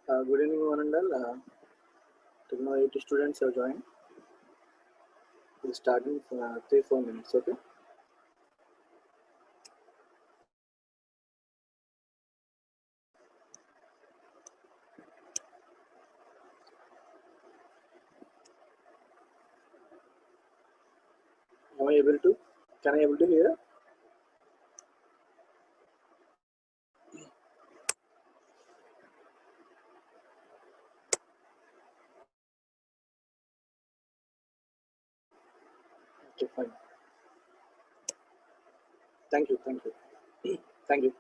Good evening, one and all. Now 80 students have joined. We'll start in 3-4 minutes. Okay. Am I able to? Can I able to hear? Okay, fine. Thank you. Thank you. Thank you.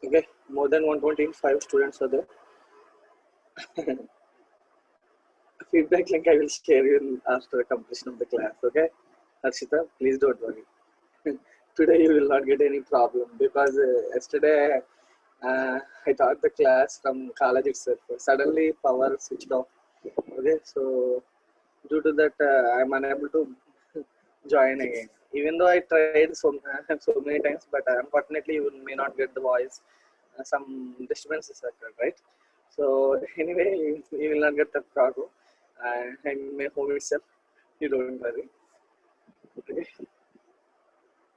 Okay. More than 125 students are there. Feedback link I will share you after the completion of the class. Okay. Harshita, please don't worry. Today you will not get any problem because yesterday I taught the class from college itself. Suddenly power switched off. Okay. So due to that, I'm unable to join again. Even though I tried so many times, but unfortunately, you may not get the voice. Some disturbances occurred, right? So anyway, you will not get the cargo. I'm my home itself. You don't worry. Okay.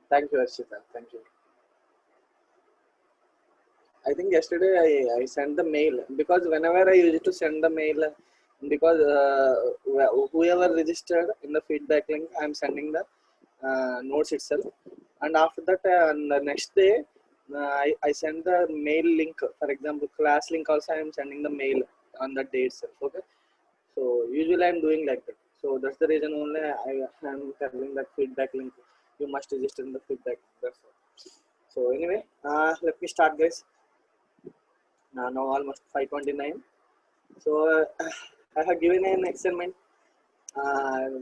Thank you, Arshita. Thank you. I think yesterday I sent the mail because whenever I used to send the mail, because whoever registered in the feedback link, I'm sending the notes itself, and after that, on the next day, I send the mail link. For example, class link also I am sending the mail on that day itself. Okay, so usually I'm doing like that. So that's the reason only I am telling that feedback link. You must register in the feedback. That's all. So anyway, let me start, guys. Now almost 5:29. So I have given an assignment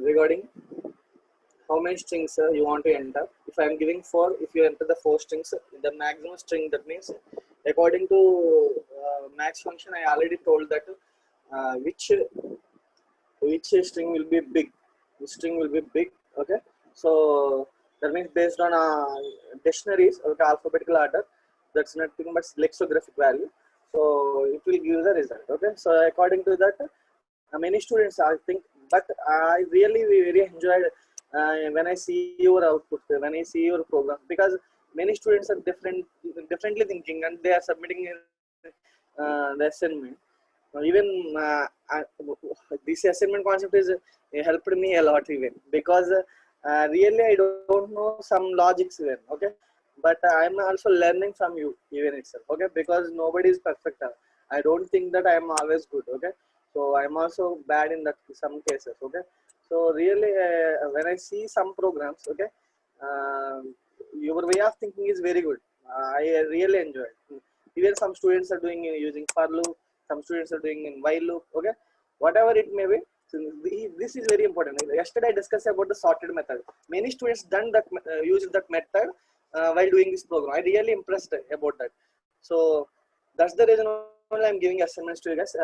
regarding how many strings you want to enter. If I am giving 4, if you enter the 4 strings, the maximum string, that means according to max function, I already told that which string will be big. Which string will be big. Okay, so that means based on dictionaries or alphabetical order, that's nothing but lexicographic value. So it will give the result. Okay, so according to that, many students I think, but I really very enjoyed when I see your output, when I see your program, because many students are differently thinking and they are submitting the assignment. Even this assignment concept is helped me a lot even because really I don't know some logics even. Okay, but I'm also learning from you even itself. Okay, because nobody is perfect. I don't think that I'm always good. Okay, so I'm also bad in that some cases. Okay, so really when I see some programs, okay, uh, your way of thinking is very good. I really enjoy it. Even some students are doing using for loop, some students are doing in while loop. Okay, whatever it may be. So this is very important. Yesterday I discussed about the sorted method. Many students done that used that method while doing this program. I really impressed about that. So that's the reason why I'm giving assignments to you guys.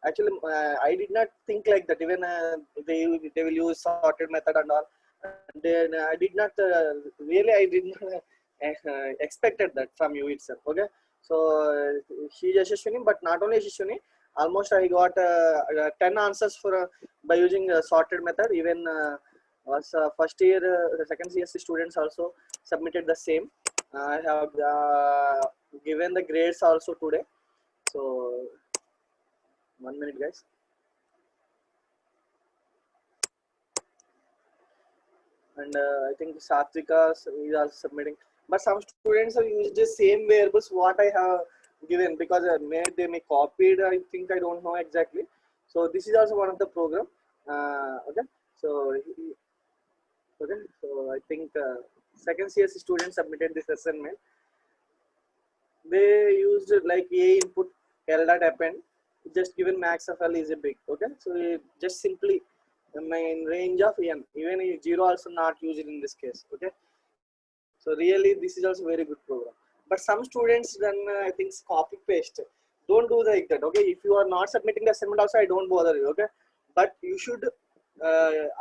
Actually, I did not think like that. Even they will use sorted method and all. And then I did not really I did not expected that from you itself. Okay, So she is Yashaswini, but not only Yashaswini, almost I got 10 answers for by using sorted method. Even was first year, the second CSC students also submitted the same. I have given the grades also today. So 1 minute, guys. And I think Satvika is also submitting. But some students have used the same variables what I have given, because they may copied. I think, I don't know exactly. So this is also one of the program. Okay. So okay. So I think second CSC student submitted this assignment. They used like A input, L dot append, just given max of L is a big. Okay. So just simply in range of n, even a 0 also not used in this case. Okay. So really this is also very good program. But some students then I think copy paste. Don't do like that. Okay. If you are not submitting the assignment also, I don't bother you. Okay. But you should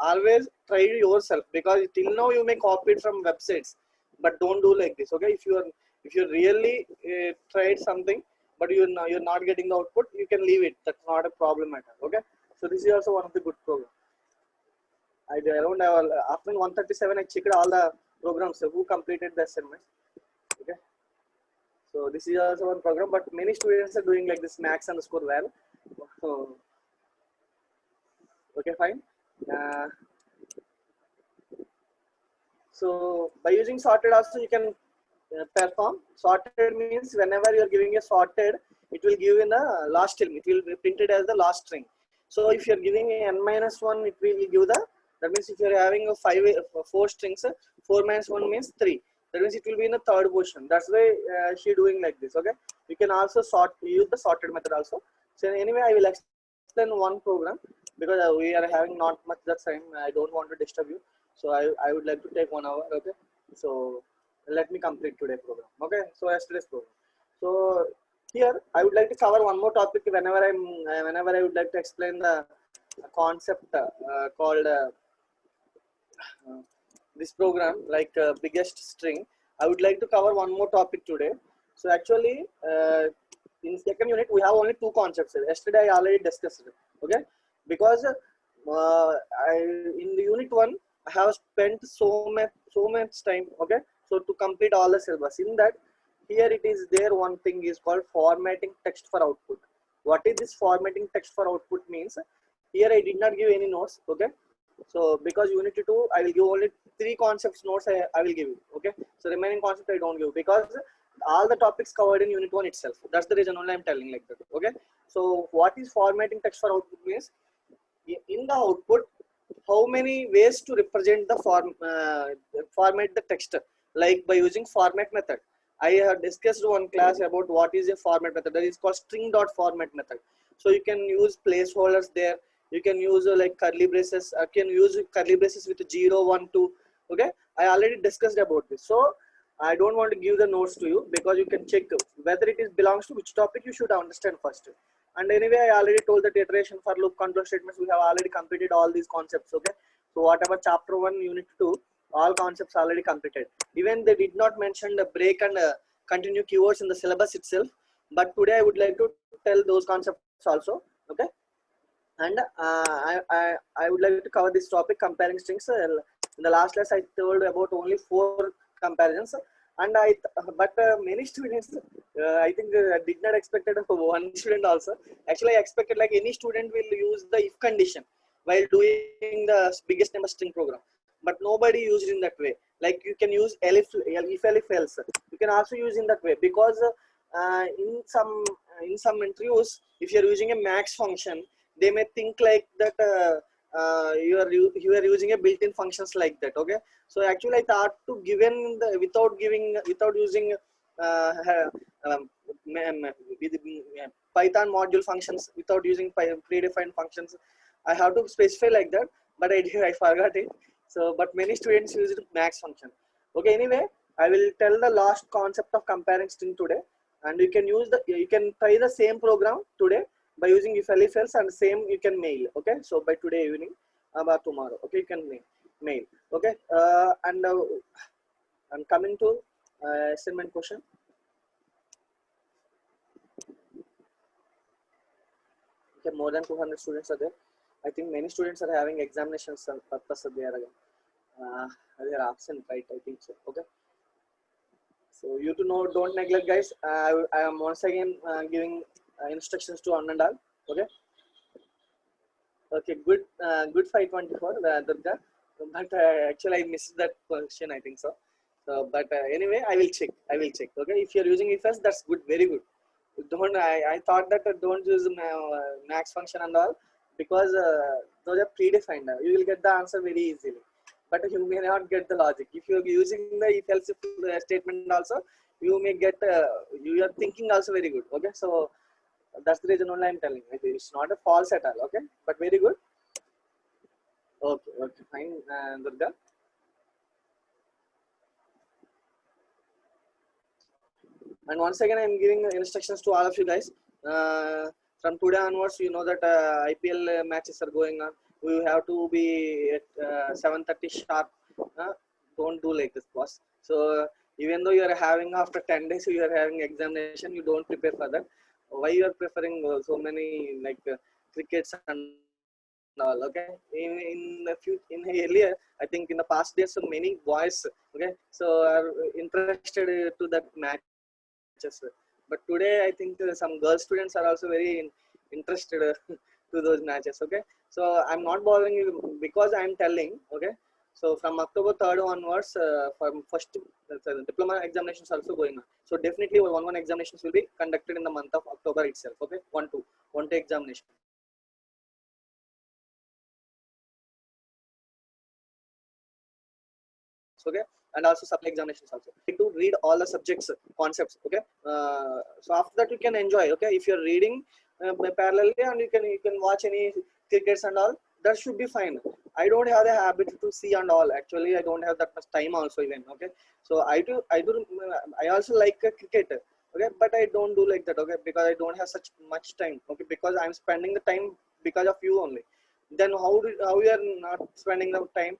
always try yourself, because till now you may copy it from websites, but don't do like this. Okay. If you really tried something, but you're not getting the output, you can leave it. That's not a problem at all. Okay. So this is also one of the good program. I around after 137 I checked all the programs who completed the assignment. Okay. So this is also one program, but many students are doing like this max underscore val. So okay, fine. Uh, so by using sorted also you can perform. Sorted means whenever you are giving a sorted, it will give in the last string. It will be printed as the last string. So if you are giving a n-1, it will give the, that means if you are having a four strings, 4 minus 1 means 3. That means it will be in the third position. That's why she doing like this. Okay. You can also use the sorted method also. So anyway, I will explain one program, because we are having not much that time. I don't want to disturb you. So I would like to take 1 hour. Okay. So let me complete today's program. Okay. So yesterday's program. So here I would like to cover one more topic whenever I would like to explain the concept called this program, like biggest string. I would like to cover one more topic today. So actually in second unit we have only two concepts. Yesterday I already discussed it. Okay. Because I in the unit 1 I have spent so much time. Okay. So to complete all the syllabus, in that here it is there one thing is called formatting text for output. What is this formatting text for output means? Here I did not give any notes. Okay. So because unit 2 I will give only 3 concepts notes I will give you. Okay. So remaining concept I don't give, because all the topics covered in unit 1 itself. That's the reason only I'm telling like that. Okay. So what is formatting text for output means? In the output, how many ways to represent the format the text, like by using format method. I have discussed one class about what is a format method. That is called string dot format method. So you can use placeholders there. You can use like curly braces. You can use curly braces with 0, 1, 2. Okay. I already discussed about this. So I don't want to give the notes to you, because you can check whether it is belongs to which topic. You should understand first. And anyway, I already told that iteration for loop control statements, we have already completed all these concepts. Okay. So whatever chapter 1, unit 2, all concepts already completed. Even they did not mention the break and continue keywords in the syllabus itself. But today I would like to tell those concepts also. Okay. And I would like to cover this topic, comparing strings. In the last class I told about only 4 comparisons, and but many students I think did not expected of one student also. Actually I expected like any student will use the if condition while doing the biggest number string program, but nobody used in that way. Like you can use if else, you can also use in that way, because in some interviews, if you are using a max function, they may think like that you are using a built-in functions like that. Okay. So actually I thought to given the without using uh, um, with Python module functions, without using predefined functions, I have to specify like that, but I forgot it. So but many students use it max function. Okay. Anyway, I will tell the last concept of comparing string today, and you can try the same program today by using if else, and same you can mail. Okay. So by today evening about tomorrow. Okay. You can mail. Okay. And coming to assignment question. Okay, more than 200 students are there. I think many students are having examinations purpose there again. They are absent, right? I think so. Okay. So you to know, don't neglect, guys. I am once again giving instructions to on and all. Okay. Okay. Good. Good 524, Durga. But actually, I missed that question. I think so. So, but anyway, I will check. I will check. Okay. If you are using IFS, that's good. Very good. Don't. I thought that don't use max function and all because those are predefined. You will get the answer very easily. But you may not get the logic. If you are using the if else statement also, you may get. You are thinking also very good. Okay. So that's the reason only I'm telling. It's not a false at all. Okay. But very good. Okay. Okay. Fine, Durga. And once again, I'm giving instructions to all of you guys. From today onwards, you know that IPL matches are going on. We have to be at 7:30 sharp. Don't do like this, boss. So even though you are having after 10 days, you are having examination, you don't prepare for that. Why you are preferring so many like crickets and all? Okay, in the few in earlier, I think in the past days, so many boys, okay, so are interested to that match. But today I think some girl students are also very interested to those matches. Okay, so I'm not bothering you because I'm telling. Okay, so from October 3rd onwards, from first diploma examinations also going on. So definitely one examinations will be conducted in the month of October itself. Okay, one two examination. Okay, and also supply examinations also to read all the subjects concepts. Okay, so after that you can enjoy. Okay, if you're reading parallelly and you can watch any crickets and all, that should be fine. I don't have the habit to see and all. Actually, I don't have that much time also even. Okay, so I also like cricket. Okay, but I don't do like that. Okay, because I don't have such much time. Okay, because I'm spending the time because of you only. Then how you are not spending the time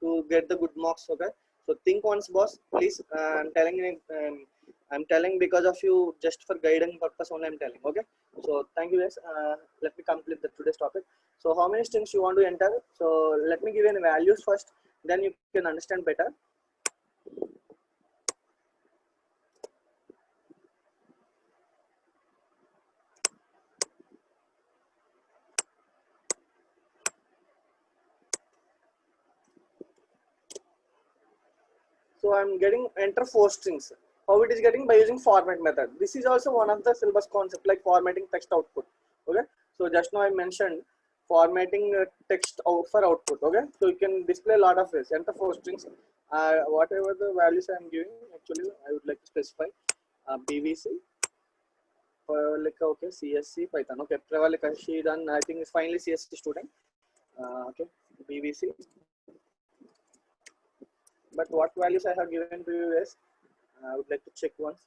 to get the good marks? Okay, so think once, boss, please. I'm telling because of you, just for guiding purpose only I'm telling. Okay, so thank you, guys. Let me complete the today's topic. So how many strings you want to enter? So let me give you any values first, then you can understand better. So I'm getting enter 4 strings. How it is getting? By using format method. This is also one of the syllabus concept, like formatting text output. Okay. So just now I mentioned formatting text out for output. Okay. So you can display a lot of ways. Enter 4 strings. Whatever the values I'm giving, actually I would like to specify BVC. Okay, CSC, Python. Okay, Pravalika, she done. I think is finally CSC student. Okay, BVC. But what values I have given to you is, I would like to check once.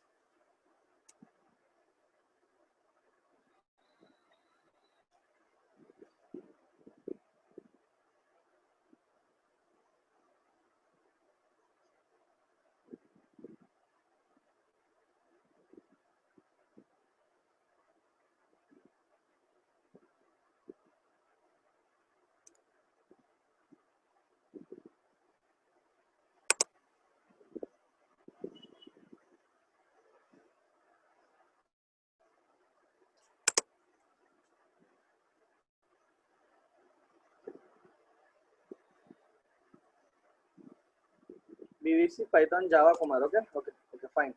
BVC, Python, Java, Kumar. Okay, okay, okay, fine.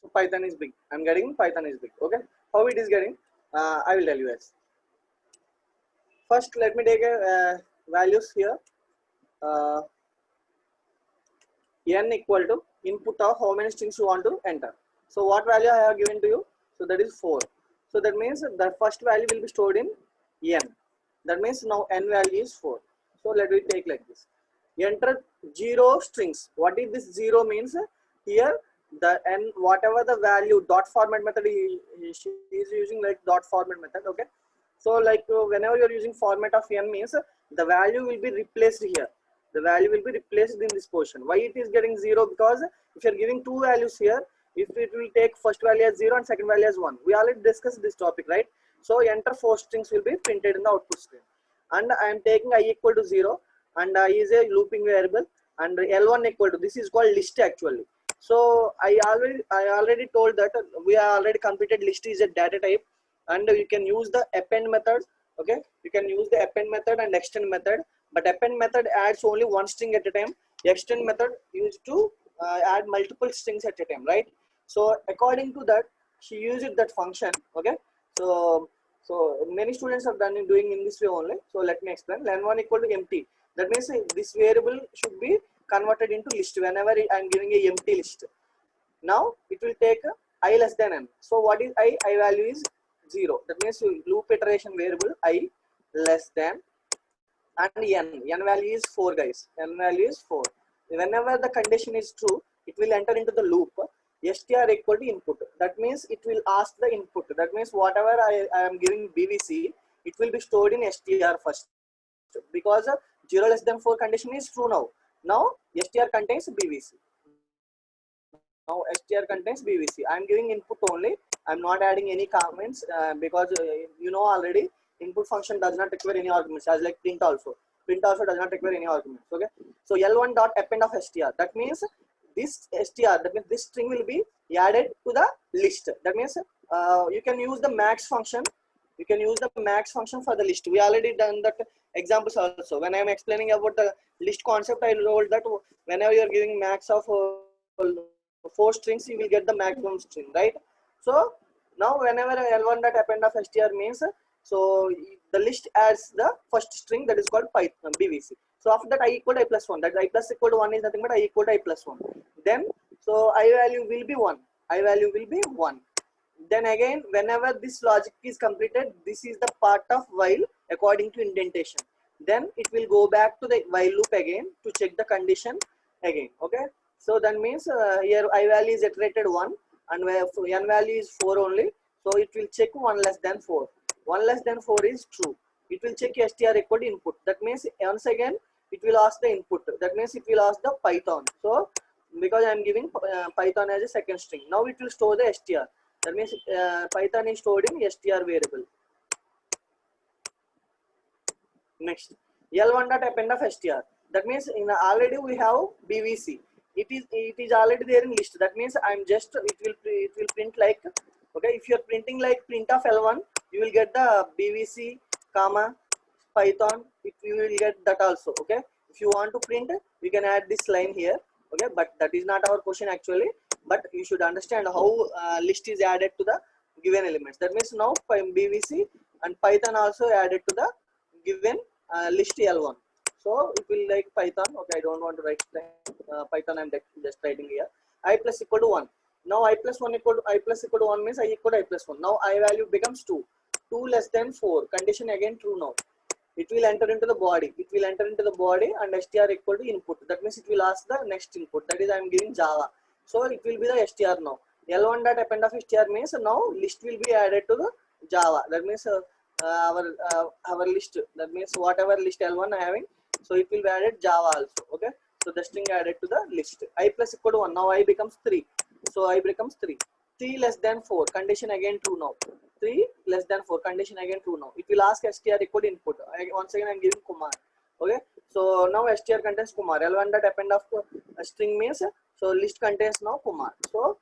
So Python is big. I'm getting Python is big. Okay, how it is getting? I will tell you guys. First, let me take a values here. Uh, N equal to input of how many strings you want to enter. So what value I have given to you? So that is 4. So that means the first value will be stored in N. That means now N value is 4. So let me take like this. Enter 0 strings. What is this 0 means? Here the N, whatever the value, dot format method she is using, like dot format method. Okay. So like whenever you are using format of N means the value will be replaced here. The value will be replaced in this position. Why it is getting 0? Because if you are giving two values here, if it will take first value as 0 and second value as 1. We already discussed this topic, right? So enter 4 strings will be printed in the output stream. And I am taking I equal to 0, and I is a looping variable, and L1 equal to, this is called list actually. So I already told that we are already completed list is a data type, and you can use the append method. Okay, you can use the append method and extend method, but append method adds only one string at a time. Extend method used to add multiple strings at a time, right? So according to that, she used that function. Okay, so many students are doing in this way only. So let me explain. Len1 equal to empty. That means this variable should be converted into list whenever I am giving a empty list. Now it will take I less than n. So what is I? I value is 0. That means loop iteration variable I less than, and n value is 4, guys. N value is 4. Whenever the condition is true, it will enter into the loop. Str equal to input. That means it will ask the input. That means whatever I am giving BVC, it will be stored in str first, because 0 less than 4 condition is true now. Now str contains BVC. Now str contains BVC. I am giving input only. I am not adding any comments because you know already input function does not require any arguments, as like print also. Print also does not require any arguments. Okay. So L1 dot append of str. That means this str, that means this string will be added to the list. That means you can use the max function. You can use the max function for the list. We already done that examples also. When I am explaining about the list concept, I told that whenever you are giving max of 4 strings, you will get the maximum string, right? So now whenever L1 dot append of str means, so the list adds the first string, that is called Python BVC. So after that I equal to I plus 1. That I plus equal to 1 is nothing but I equal to I plus 1. Then so I value will be 1. I value will be 1. Then again, whenever this logic is completed, this is the part of while according to indentation. Then it will go back to the while loop again to check the condition again. Okay. So that means here I value is iterated 1 and where n value is 4 only. So it will check 1 less than 4. 1 less than 4 is true. It will check str equal to input. That means once again it will ask the input. That means it will ask the Python. So because I am giving Python as a second string. Now it will store the str. That means Python is stored in str variable. Next, L1 dot append of str. That means in already we have BVC. It is already there in list. That means I'm just it will print like, okay, if you're printing like print of L1, you will get the BVC comma Python. If you will get that also. Okay, if you want to print, you can add this line here. Okay, but that is not our question actually. But you should understand how list is added to the given elements. That means now BVC and Python also added to the given list L1. So it will like Python. Okay, I don't want to write Python. I'm just writing here. I plus equal to 1. Now I plus 1 equal to I plus equal to 1 means I equal to I plus 1. Now I value becomes 2. 2 less than 4. Condition again true now. It will enter into the body. It will enter into the body and str equal to input. That means it will ask the next input. That is I am giving Java. So it will be the str now. L1 dot append of str means now list will be added to the Java. That means our list. That means whatever list L1 having, so it will be added Java also. Okay. So the string added to the list. I plus equal to 1. Now I becomes 3. So I becomes 3. 3 less than 4. Condition again true now. 3 less than 4. Condition again true now. It will ask str equal to input. Once again I am giving Kumar. Okay. So now str contains Kumar. L1 dot append of string means, so list contains now Kumar. So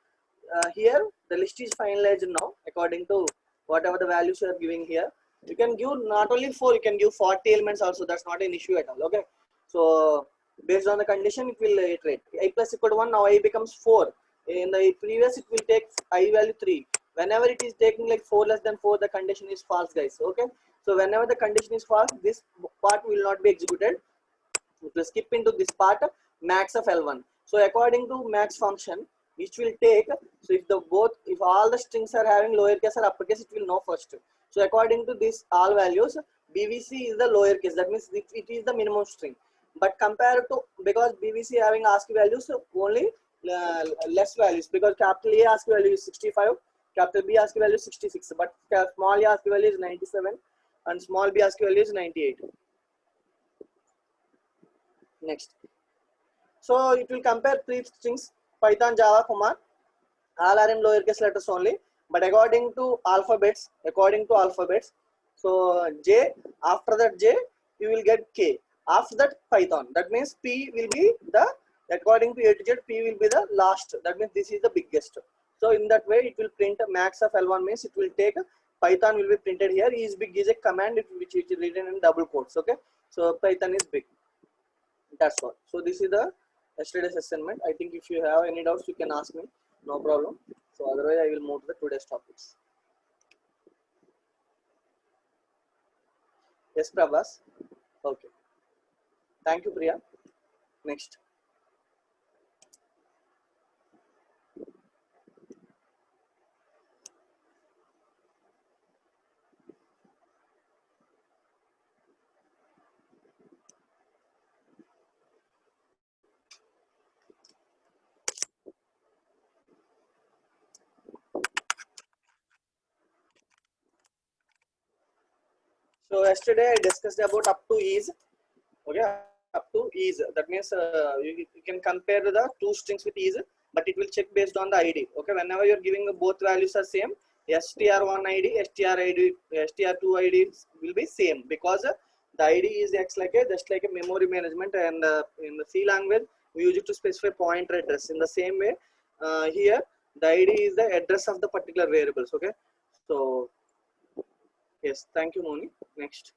here the list is finalized now according to whatever the values you are giving here. You can give not only 4, you can give 40 elements also. That's not an issue at all. Okay. So based on the condition, it will iterate. I plus equal to 1. Now I becomes 4. In the previous, it will take I value 3. Whenever it is taking like 4 less than 4, the condition is false, guys. Okay. So whenever the condition is false, this part will not be executed. It will skip into this part, max of L1. So according to max function, which will take, so if all the strings are having lowercase or uppercase, it will know first. So according to this all values, BVC is the lowercase. That means it is the minimum string. But compared to, because BVC having ASCII values only less values, because capital A ASCII value is 65, capital B ASCII value is 66, but small a ASCII value is 97 and small b ASCII value is 98. Next, so it will compare three strings: Python, Java, Kumar. All are in lowercase letters only, but according to alphabets, so J, after that J you will get K, after that Python. That means P will be the, according to A to Z, P will be the last. That means this is the biggest. So in that way it will print a max of L1, means it will take Python will be printed here. Is big is a command which is written in double quotes. Okay, so Python is big. That's all. So this is the yesterday's assignment. I think if you have any doubts, you can ask me. No problem. So otherwise, I will move to the today's topics. Yes, Prabhas. Okay. Thank you, Priya. Next. So yesterday I discussed about up to is. Okay, up to is. That means you can compare the two strings with is, but it will check based on the ID. Okay, whenever you're giving both values are same, str1 ID, str2 ID will be same, because the ID is acts like a just like a memory management, and in the C language we use it to specify pointer address. In the same way, here the ID is the address of the particular variables. Okay, so yes, thank you, Moni. Next.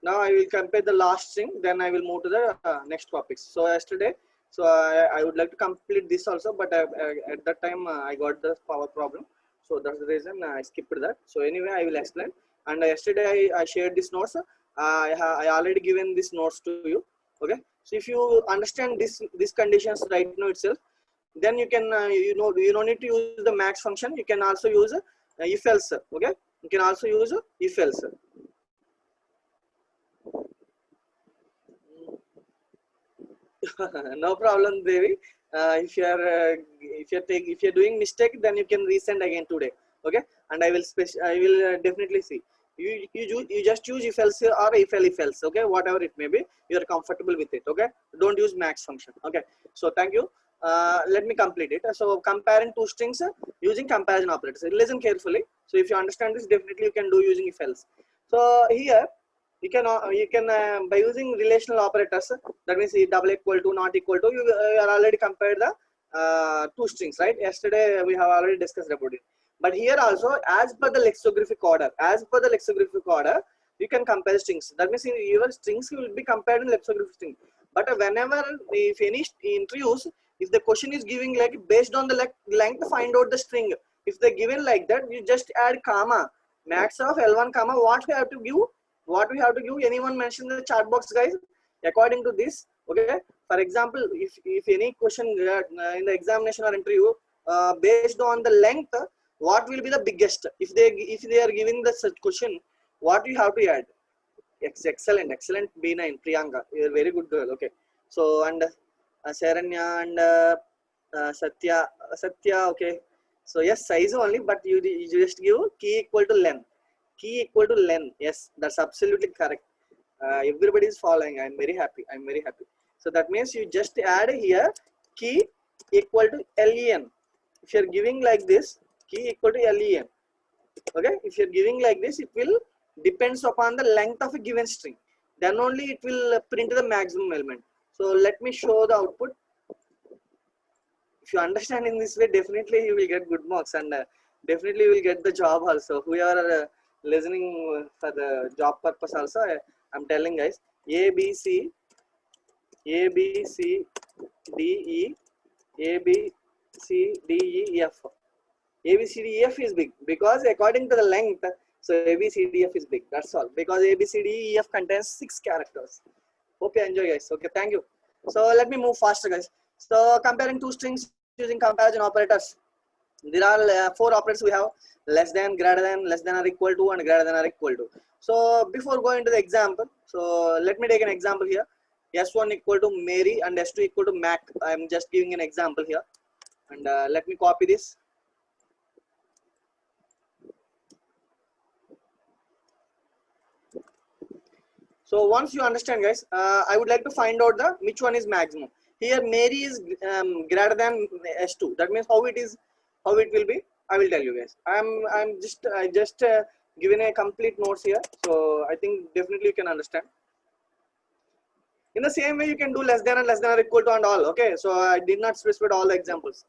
Now I will compare the last thing, then I will move to the next topics. So yesterday, so I would like to complete this also, but at that time I got the power problem, so that's the reason I skipped that. So anyway, I will explain. And yesterday I shared this notes. I already given this notes to you. Okay, so if you understand these conditions right now itself, then you can you don't need to use the max function. You can also use if else. Okay, you can also use if else. No problem, Devi. If you're doing mistake, then you can resend again today. Okay, and I will definitely see. You just use if else or if else. Okay, whatever it may be, you are comfortable with it. Okay, don't use max function. Okay, so thank you. Let me complete it. So comparing two strings using comparison operators. Listen carefully. So if you understand this, definitely you can do using if else. So here you can by using relational operators, that means double equal to, not equal to, you are already compared the two strings, right? Yesterday we have already discussed about it, but here also, as per the lexicographic order, you can compare strings. That means your strings will be compared in lexicographic string. But whenever we finish interviews, if the question is giving like based on the length, find out the string. If they given like that, you just add comma, max of L1 comma, what we have to give, anyone mention in the chat box, guys, according to this. Okay, for example, if any question in the examination or interview based on the length, what will be the biggest, if they are giving the such question, what you have to add. Excellent B9 Priyanka, you're very good girl. Okay, so and Sharanya and Satya, okay, so yes, size only, but you just give key equal to len. Yes, that's absolutely correct. Everybody is following. I'm very happy. So that means you just add here key equal to len. If you're giving like this, key equal to len. Okay, if you're giving like this, it will depends upon the length of a given string, then only it will print the maximum element. So let me show the output. If you understand in this way, definitely you will get good marks, and definitely you will get the job also. Whoever are listening for the job purpose also, I'm telling guys, a b c d e a b c d e f. A B C D E F is big because according to the length, so A B C D F is big. That's all, because A B C D E F contains 6 characters. Hope you enjoy, guys. Okay, thank you. So let me move faster, guys. So comparing two strings using comparison operators. There are 4 operators we have: less than, greater than, less than or equal to, and greater than or equal to. So before going to the example, so let me take an example here. S1 equal to Mary and S2 equal to Mac. I'm just giving an example here, and let me copy this. So once you understand, guys, I would like to find out the which one is maximum. Here Mary is greater than S2. That means how it is, how it will be, I will tell you guys. I just given a complete notes here, so I think definitely you can understand. In the same way, you can do less than and less than or equal to and all. Okay, so I did not specify all the examples.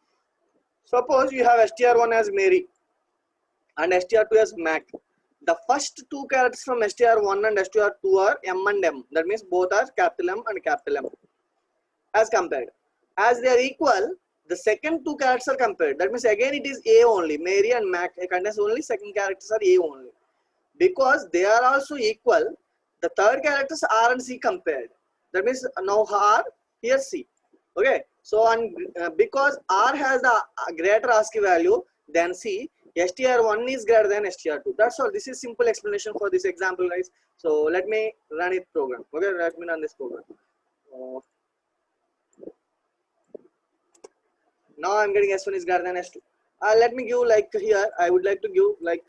Suppose you have str1 as Mary and str2 as Mac. The first two characters from str1 and str2 are M and M. That means both are capital M and capital M as compared. As they are equal, the second two characters are compared. That means again it is A only. Mary and Mac contains only second characters are A only. Because they are also equal, the third characters R and C compared. That means now R, here C. Okay. So because R has the greater ASCII value than C, str1 is greater than str2. That's all. This is simple explanation for this example, guys. So let me run it program. Okay, let me run this program. Now I'm getting S1 is greater than S2. Let me give like here. I would like to give like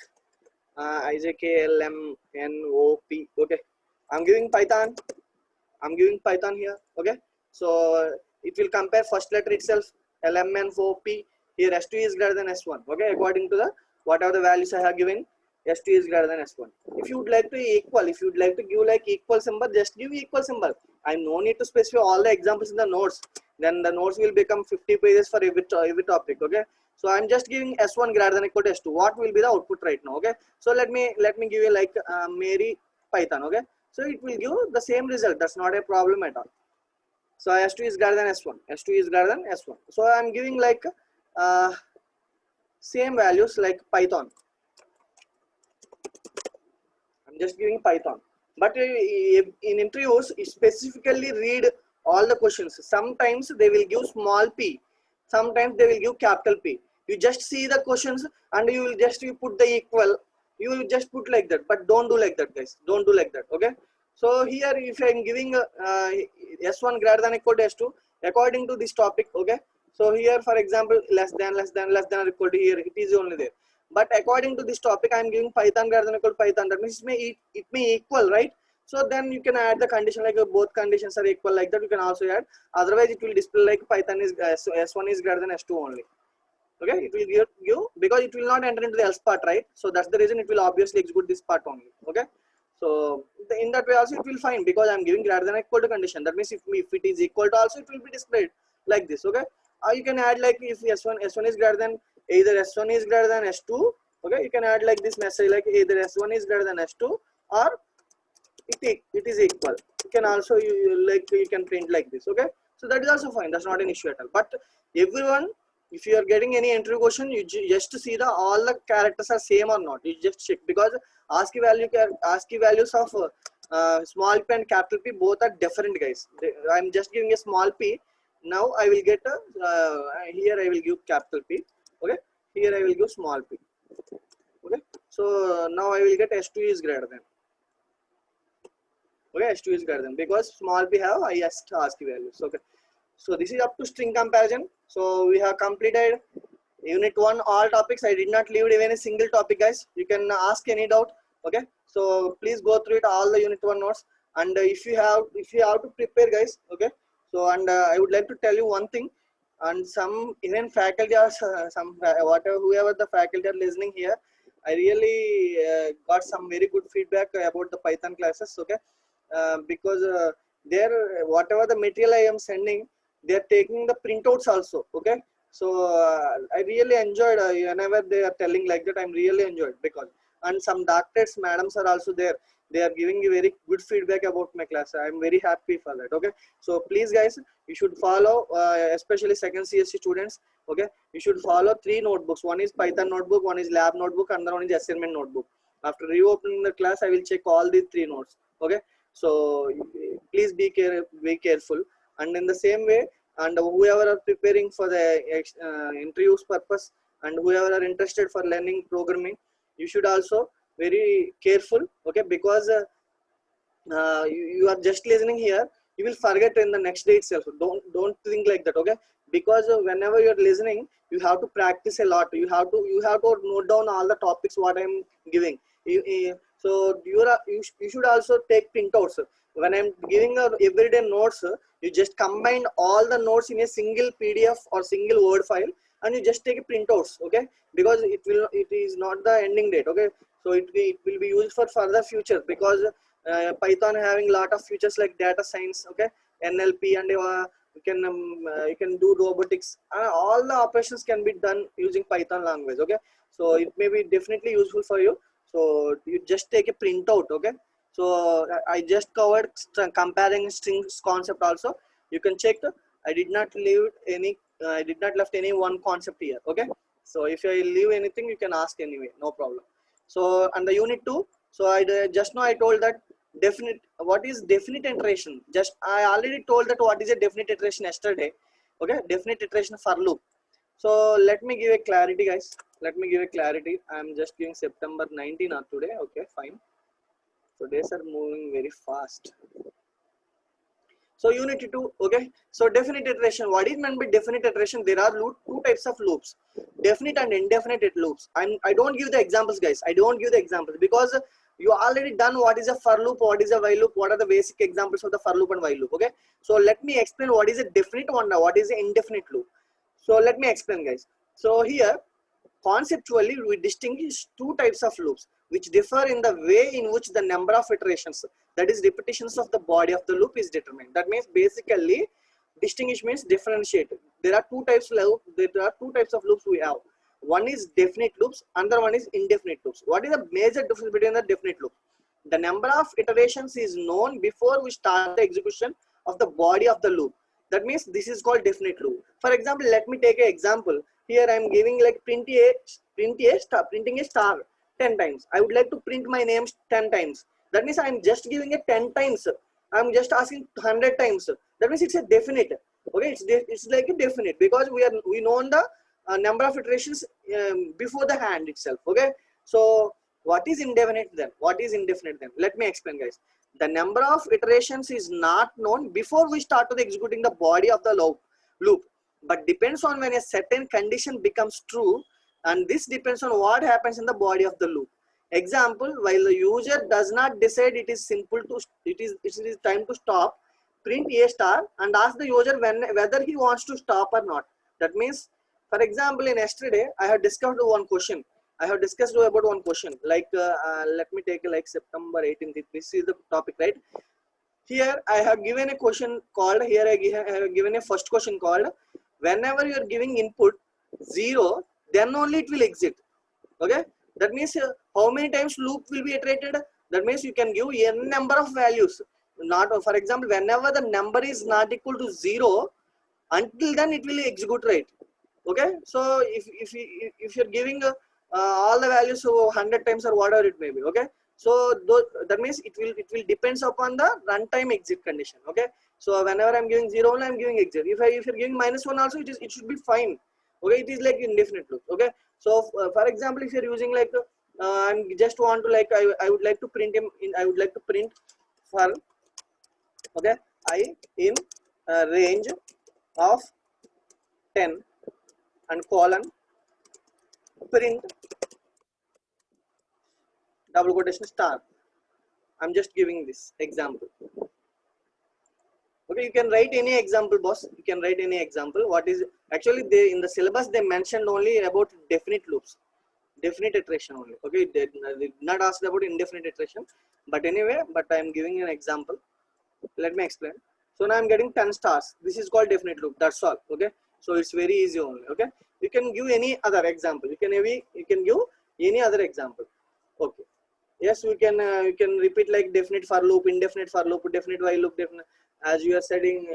IJKLMNOP. Okay, I'm giving Python. I'm giving Python here. Okay, so it will compare first letter itself, LMNOP. Here S2 is greater than S1. Okay, according to the whatever the values I have given, S2 is greater than S1. If you would like to equal, if you would like to give like equal symbol, just give equal symbol. I no need to specify all the examples in the notes. Then the notes will become 50 pages for every topic. Okay, so I'm just giving S1 greater than equal to S2. What will be the output right now? Okay, so let me give you like Mary Python. Okay, so it will give the same result. That's not a problem at all. So S2 is greater than S1. S2 is greater than S1. So I'm giving like same values like Python. I'm just giving Python. But in interviews, specifically read all the questions. Sometimes they will give small p. Sometimes they will give capital P. You just see the questions and you will just put the equal. You will just put like that. But don't do like that, guys. Don't do like that. Okay. So here, if I'm giving S1 greater than equal to S2, according to this topic. Okay. So here, for example, less than or equal to, here it is only there. But according to this topic, I am giving Python greater than equal to Python. That means it may equal, right? So then you can add the condition like both conditions are equal, like that you can also add. Otherwise, it will display like Python is so S1 is greater than S2 only. Okay, it will give because it will not enter into the else part, right? So that's the reason it will obviously execute this part only. Okay, so in that way also it will find because I am giving greater than equal to condition. That means if it is equal to also it will be displayed like this. Okay, you can add like if S1 is greater than either S1 is greater than S2. Okay, you can add like this message like either S1 is greater than S2 or it is equal. You can also you can print like this. Okay, so that is also fine. That's not an issue at all. But everyone, if you are getting any interview question, you just see the all the characters are same or not. You just check because ASCII values of small p and capital P both are different, guys. I'm just giving a small p. Now I will get here I will give capital P. Okay, here I will give small p. Okay, so now I will get S2 is greater than. Okay, S2 is greater than because small p have highest ASCII values. Okay, so this is up to string comparison. So we have completed unit 1 all topics. I did not leave even a single topic, guys. You can ask any doubt. Okay, so please go through it all the unit 1 notes. And if you have to prepare, guys. Okay, so and I would like to tell you one thing. And some even faculty or whoever the faculty are listening here, I really got some very good feedback about the Python classes. Okay, because there whatever the material I am sending, they are taking the printouts also. Okay, so I really enjoyed whenever they are telling like that. I'm really enjoyed because and some doctors, madams are also there. They are giving you very good feedback about my class. I'm very happy for that. Okay, so please, guys, you should follow, especially second CSC students. Okay, you should follow 3 notebooks. One is Python notebook, one is lab notebook, and another one is assignment notebook. After reopening the class, I will check all these 3 notes. Okay, so please be careful. And in the same way, and whoever are preparing for the interviews purpose and whoever are interested for learning programming, you should also very careful. Okay, because you are just listening here, you will forget in the next day itself. Don't think like that. Okay, because whenever you are listening, you have to practice a lot. You have to note down all the topics what I am giving. So you should also take printouts. When I'm giving a everyday notes, you just combine all the notes in a single PDF or single Word file, and you just take a printouts, okay? Because it is not the ending date, okay? So it will be used for further future, because Python having lot of features like data science, okay, NLP, and you can do robotics. All the operations can be done using Python language, okay? So it may be definitely useful for you. So you just take a printout, okay? So I just covered comparing strings concept also. You can check. I did not leave any. I did not left any one concept here, okay? So if I leave anything, you can ask anyway, no problem. So and the unit 2. So just now I told that definite. What is definite iteration? Just I already told that what is a definite iteration yesterday, okay? Definite iteration for loop. So let me give a clarity, guys. Let me give a clarity. I'm just giving September 19 today. Okay, fine. So days are moving very fast. So unit 2, okay. So definite iteration. What is meant by definite iteration? There are two types of loops: definite and indefinite loops. I don't give the examples, guys. I don't give the examples because you already done what is a for loop, what is a while loop, what are the basic examples of the for loop and while loop. Okay. So let me explain what is a definite one now. What is an indefinite loop? So let me explain, guys. So here, conceptually, we distinguish two types of loops which differ in the way in which the number of iterations, that is repetitions of the body of the loop, is determined. That means basically distinguish means differentiate. There are two types of loops we have. One is definite loops, another one is indefinite loops. What is the major difference between the definite loop? The number of iterations is known before we start the execution of the body of the loop. That means this is called definite loop. For example, let me take an example. Here I am giving like printing a star 10 times. I would like to print my name 10 times. That means I am just giving it 10 times. I am just asking 100 times. That means it's a definite. Okay, it's like a definite because we know the number of iterations before the hand itself. Okay, so what is indefinite then? What is indefinite then? Let me explain, guys. The number of iterations is not known before we start with executing the body of the loop, but depends on when a certain condition becomes true, and this depends on what happens in the body of the loop. Example: while the user does not decide it is time to stop, print a star and ask the user whether he wants to stop or not. That means, for example, in yesterday I have discussed one question. I have discussed about one question. Like let me take like September 18th. This is the topic, right? Here I have given a question called. Here I have given a first question called. Whenever you are giving input 0, then only it will exit. Okay. That means how many times loop will be iterated? That means you can give n number of values. Not, for example, whenever the number is not equal to 0, until then it will execute, right? Okay. So if you're giving all the values of 100 times or whatever it may be, okay. So that means it will depends upon the runtime exit condition. Okay. So whenever I'm giving 0, only I'm giving exit. If you're giving -1 also, it should be fine. Okay. It is like indefinite loop. Okay. So for example, if you're using like I just want to like I would like to print I would like to print for, okay, I in range of 10 and colon print double quotation star. I'm just giving this example. Okay, you can write any example, boss. You can write any example. What is actually they in the syllabus they mentioned only about definite loops, definite iteration only. Okay, they did not ask about indefinite iteration. But anyway, but I am giving an example. Let me explain. So now I'm getting 10 stars. This is called definite loop. That's all. Okay. So it's very easy only. Okay. You can give any other example. You can give any other example. Okay. Yes, we can. You can repeat like definite for loop, indefinite for loop, definite while loop, definite. As you are saying,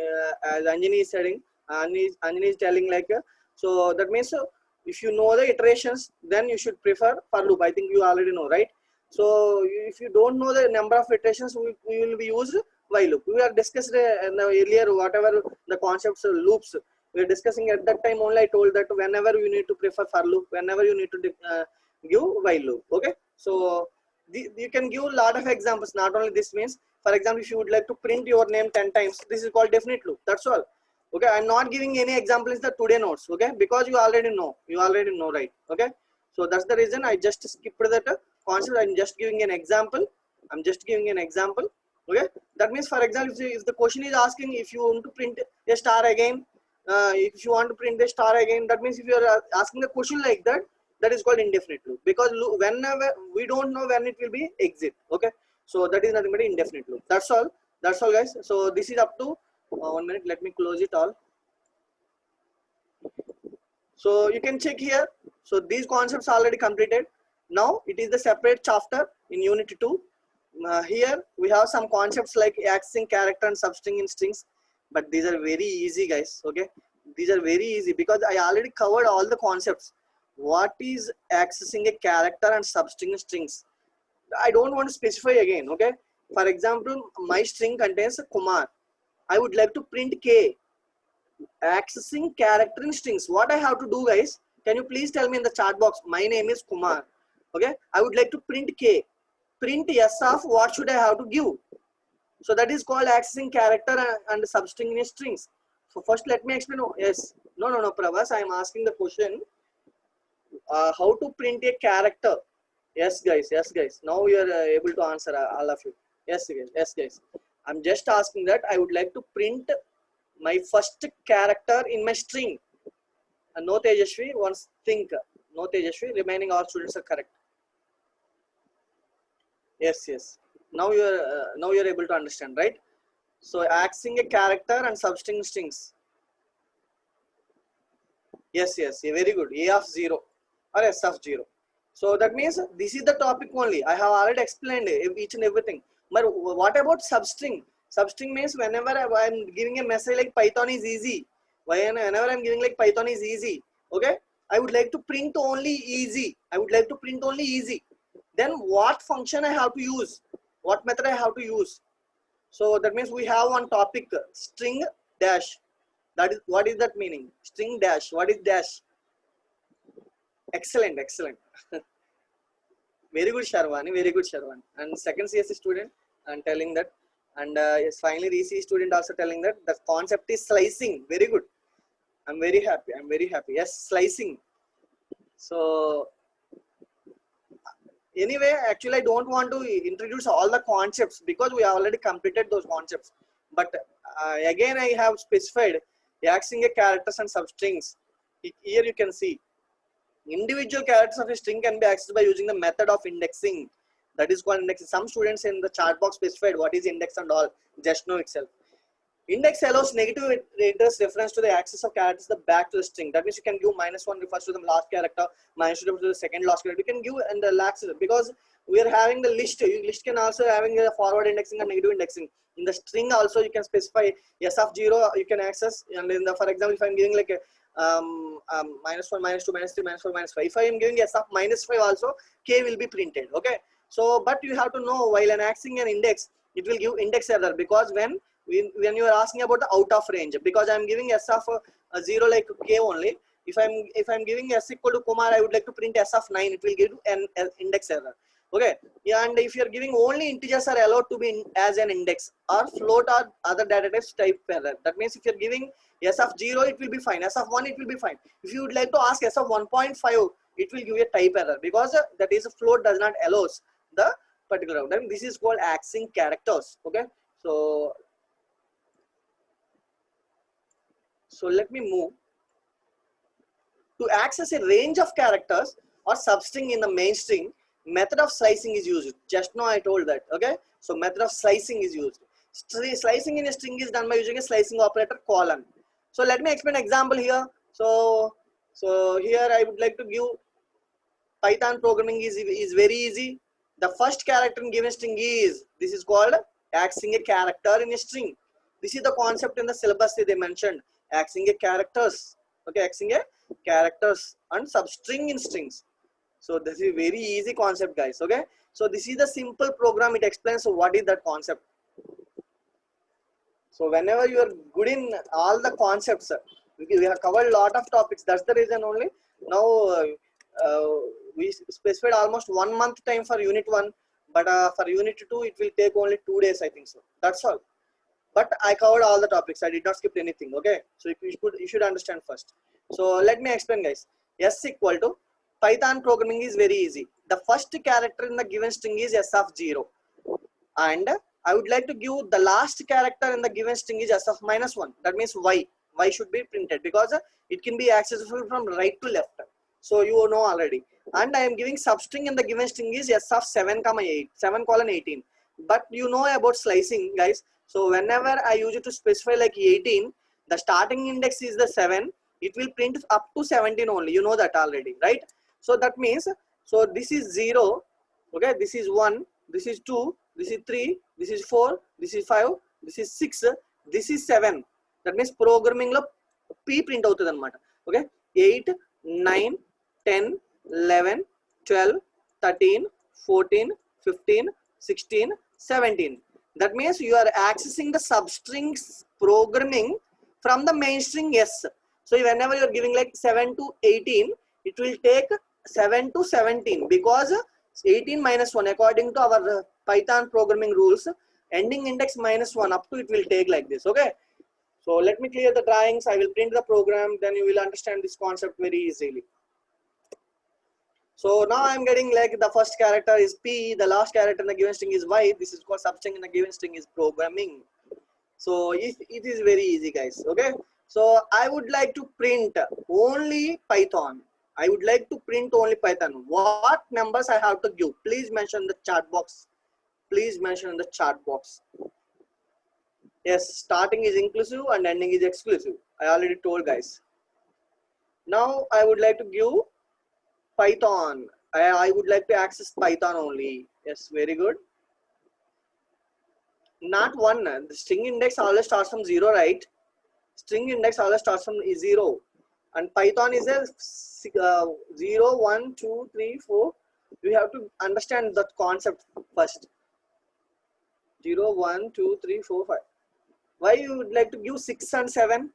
as Anjani is saying, Anjani is telling like. So that means if you know the iterations, then you should prefer for loop. I think you already know, right? So if you don't know the number of iterations, we will be used while loop. We are discussed earlier whatever the concepts loops we are discussing at that time only. I told that whenever you need to prefer for loop, whenever you need to give while loop. Okay. So you can give a lot of examples. Not only this means, for example, if you would like to print your name 10 times, this is called definite loop. That's all. Okay. I'm not giving any examples in the today notes. Okay. Because you already know, right? Okay. So that's the reason I just skipped that concept. I'm just giving an example. Okay, that means, for example, if the question is asking if you want to print a star again, if you want to print a star again, that means if you are asking a question like that, that is called indefinite loop, because whenever we don't know when it will be exit. Okay, so that is nothing but indefinite loop. That's all guys. So this is up to 1 minute. Let me close it all. So you can check here. So these concepts already completed. Now it is the separate chapter in unit 2. Here we have some concepts like accessing character and substring in strings, but these are very easy, guys. Okay, these are very easy because I already covered all the concepts. What is accessing a character and substring in strings? I don't want to specify again. Okay, for example, my string contains Kumar. I would like to print K. Accessing character in strings. What I have to do, guys? Can you please tell me in the chat box? My name is Kumar. Okay, I would like to print K. Print S of what should I have to give? So that is called accessing character and substring in strings. So first let me explain. Yes, no, Pravas, I am asking the question. How to print a character? Yes, guys. Now you are able to answer, all of you. Yes, guys. I'm just asking that I would like to print my first character in my string. No Tejashvi, once think. No Tejashvi, remaining all students are correct. Yes. Now you're able to understand, right? So accessing a character and substring strings. Yes, very good. A of 0 or S of 0. So that means this is the topic only. I have already explained each and everything. But what about substring? Substring means whenever I'm giving a message like Python is easy. Whenever I'm giving like Python is easy. Okay, I would like to print only easy. Then what function I have to use? What method I have to use? So that means we have one topic, string dash. That is, what is that meaning? String dash. What is dash? Excellent. Very good, Sharwani. And second CSC student, I'm telling that. And yes, finally EC student also telling that the concept is slicing. Very good. I'm very happy. Yes, slicing. So anyway, actually I don't want to introduce all the concepts because we already completed those concepts. But again I have specified accessing a characters and substrings. Here you can see individual characters of a string can be accessed by using the method of indexing. That is called indexing. Some students in the chat box specified what is index and all. Just know itself. Index allows negative address reference to the access of characters back to the string. That means you can give -1 refers to the last character, -2 refers to the second last character. You can give and the access because we are having the list. List can also having a forward indexing and negative indexing. In the string also you can specify S of 0 you can access, and in the, for example, if I'm giving like a -1, -2, -3, -4, -5. If I am giving S of -5 also, K will be printed. Okay. So, but you have to know while accessing an index, it will give index error because when you are asking about the out of range, because I am giving S of 0 like K only. If I'm giving S equal to Kumar, I would like to print S of 9. It will give an index error. Okay. Yeah, and if you are giving only integers are allowed to be as an index, or float or other data types type error. That means if you are giving S of 0, it will be fine. S of 1, it will be fine. If you would like to ask S of 1.5, it will give a type error because that is a float does not allows the particular. Then this is called accessing characters. Okay. So let me move. To access a range of characters or substring in the main string, method of slicing is used. Just now I told that. Okay. So method of slicing is used. Slicing in a string is done by using a slicing operator colon. So let me explain an example here. So here I would like to give Python programming is very easy. The first character in given string is, this is called accessing a character in a string. This is the concept in the syllabus they mentioned. Accessing a characters. Okay, accessing a characters and substring in strings. So this is a very easy concept, guys. Okay. So this is the simple program. It explains what is that concept. So whenever you are good in all the concepts, we have covered a lot of topics. That's the reason only. Now we specified almost 1 month time for unit 1, but for unit 2 it will take only 2 days, I think so. That's all. But I covered all the topics. I did not skip anything. Okay. So you should understand first. So let me explain, guys. S equal to Python programming is very easy. the first character in the given string is s of 0, and I would like to give the last character in the given string is s of minus 1. That means y should be printed because it can be accessible from right to left. So you know already. And I am giving substring in the given string is s of 7 comma 8, 7 colon 18. But you know about slicing, guys. So whenever I use it to specify like 18, the starting index is the 7. It will print up to 17 only. You know that already, right? So that means, so this is 0, okay, this is 1, this is 2, this is 3, this is 4, this is 5, this is 6, this is 7. That means programming lo p print అవుతుంది అన్నమాట. Okay, 8, 9, 10, 11, 12, 13, 14, 15, 16, 17. That means you are accessing the substrings programming from the main string s. So whenever you are giving like 7 to 18, it will take 7 to 17 because 18 minus 1 according to our Python programming rules, ending index minus 1 up to it will take like this. Okay, so let me clear the drawings. I will print the program, then you will understand this concept very easily. So now I'm getting like the first character is p, the last character in the given string is y. This is called substring in the given string is programming. So it is very easy, guys. Okay, so I would like to print only Python. I would like to print only Python. What numbers I have to give? Please mention in the chat box. Please mention in the chat box. Yes, starting is inclusive and ending is exclusive. I already told, guys. Now I would like to give Python. I would like to access Python only. Yes, very good. Not 1. The string index always starts from 0, right? String index always starts from 0. And Python is a 0, 1, 2, 3, 4. We have to understand that concept first. 0, 1, 2, 3, 4, 5. Why you would like to give 6 and 7?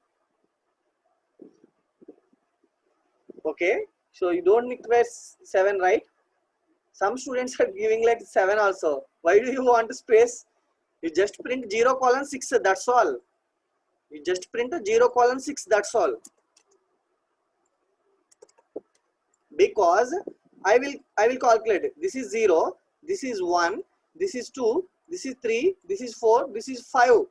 Okay, so you don't require 7, right? Some students are giving like 7 also. Why do you want space? You just print 0 colon 6, that's all. You just print a 0 colon 6, that's all. Because I will calculate it. This is 0, this is 1, this is 2, this is 3, this is 4, this is 5.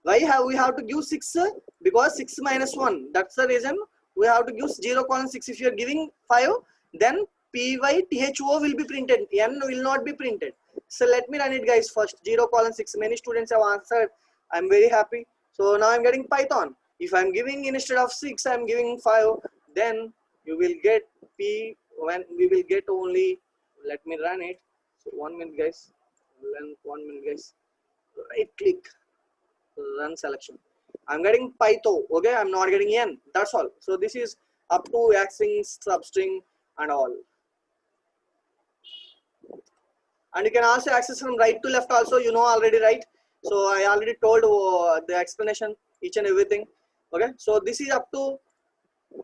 Why we have to give 6? Because 6 minus 1. That's the reason we have to give 0 colon 6. If you are giving 5, then PYTHO will be printed. N will not be printed. So let me run it, guys, first. 0 colon 6. Many students have answered. I'm very happy. So now I'm getting Python. If I'm giving instead of 6, I'm giving 5. Then you will get P when we will get only. Let me run it. So 1 minute, guys. 1 minute, guys. Right click. Run selection. I'm getting Python. Okay, I'm not getting N. That's all. So this is up to accessing substring and all. And you can also access from right to left also. You know already, right? So I already told the explanation, each and everything. Okay, so this is up to.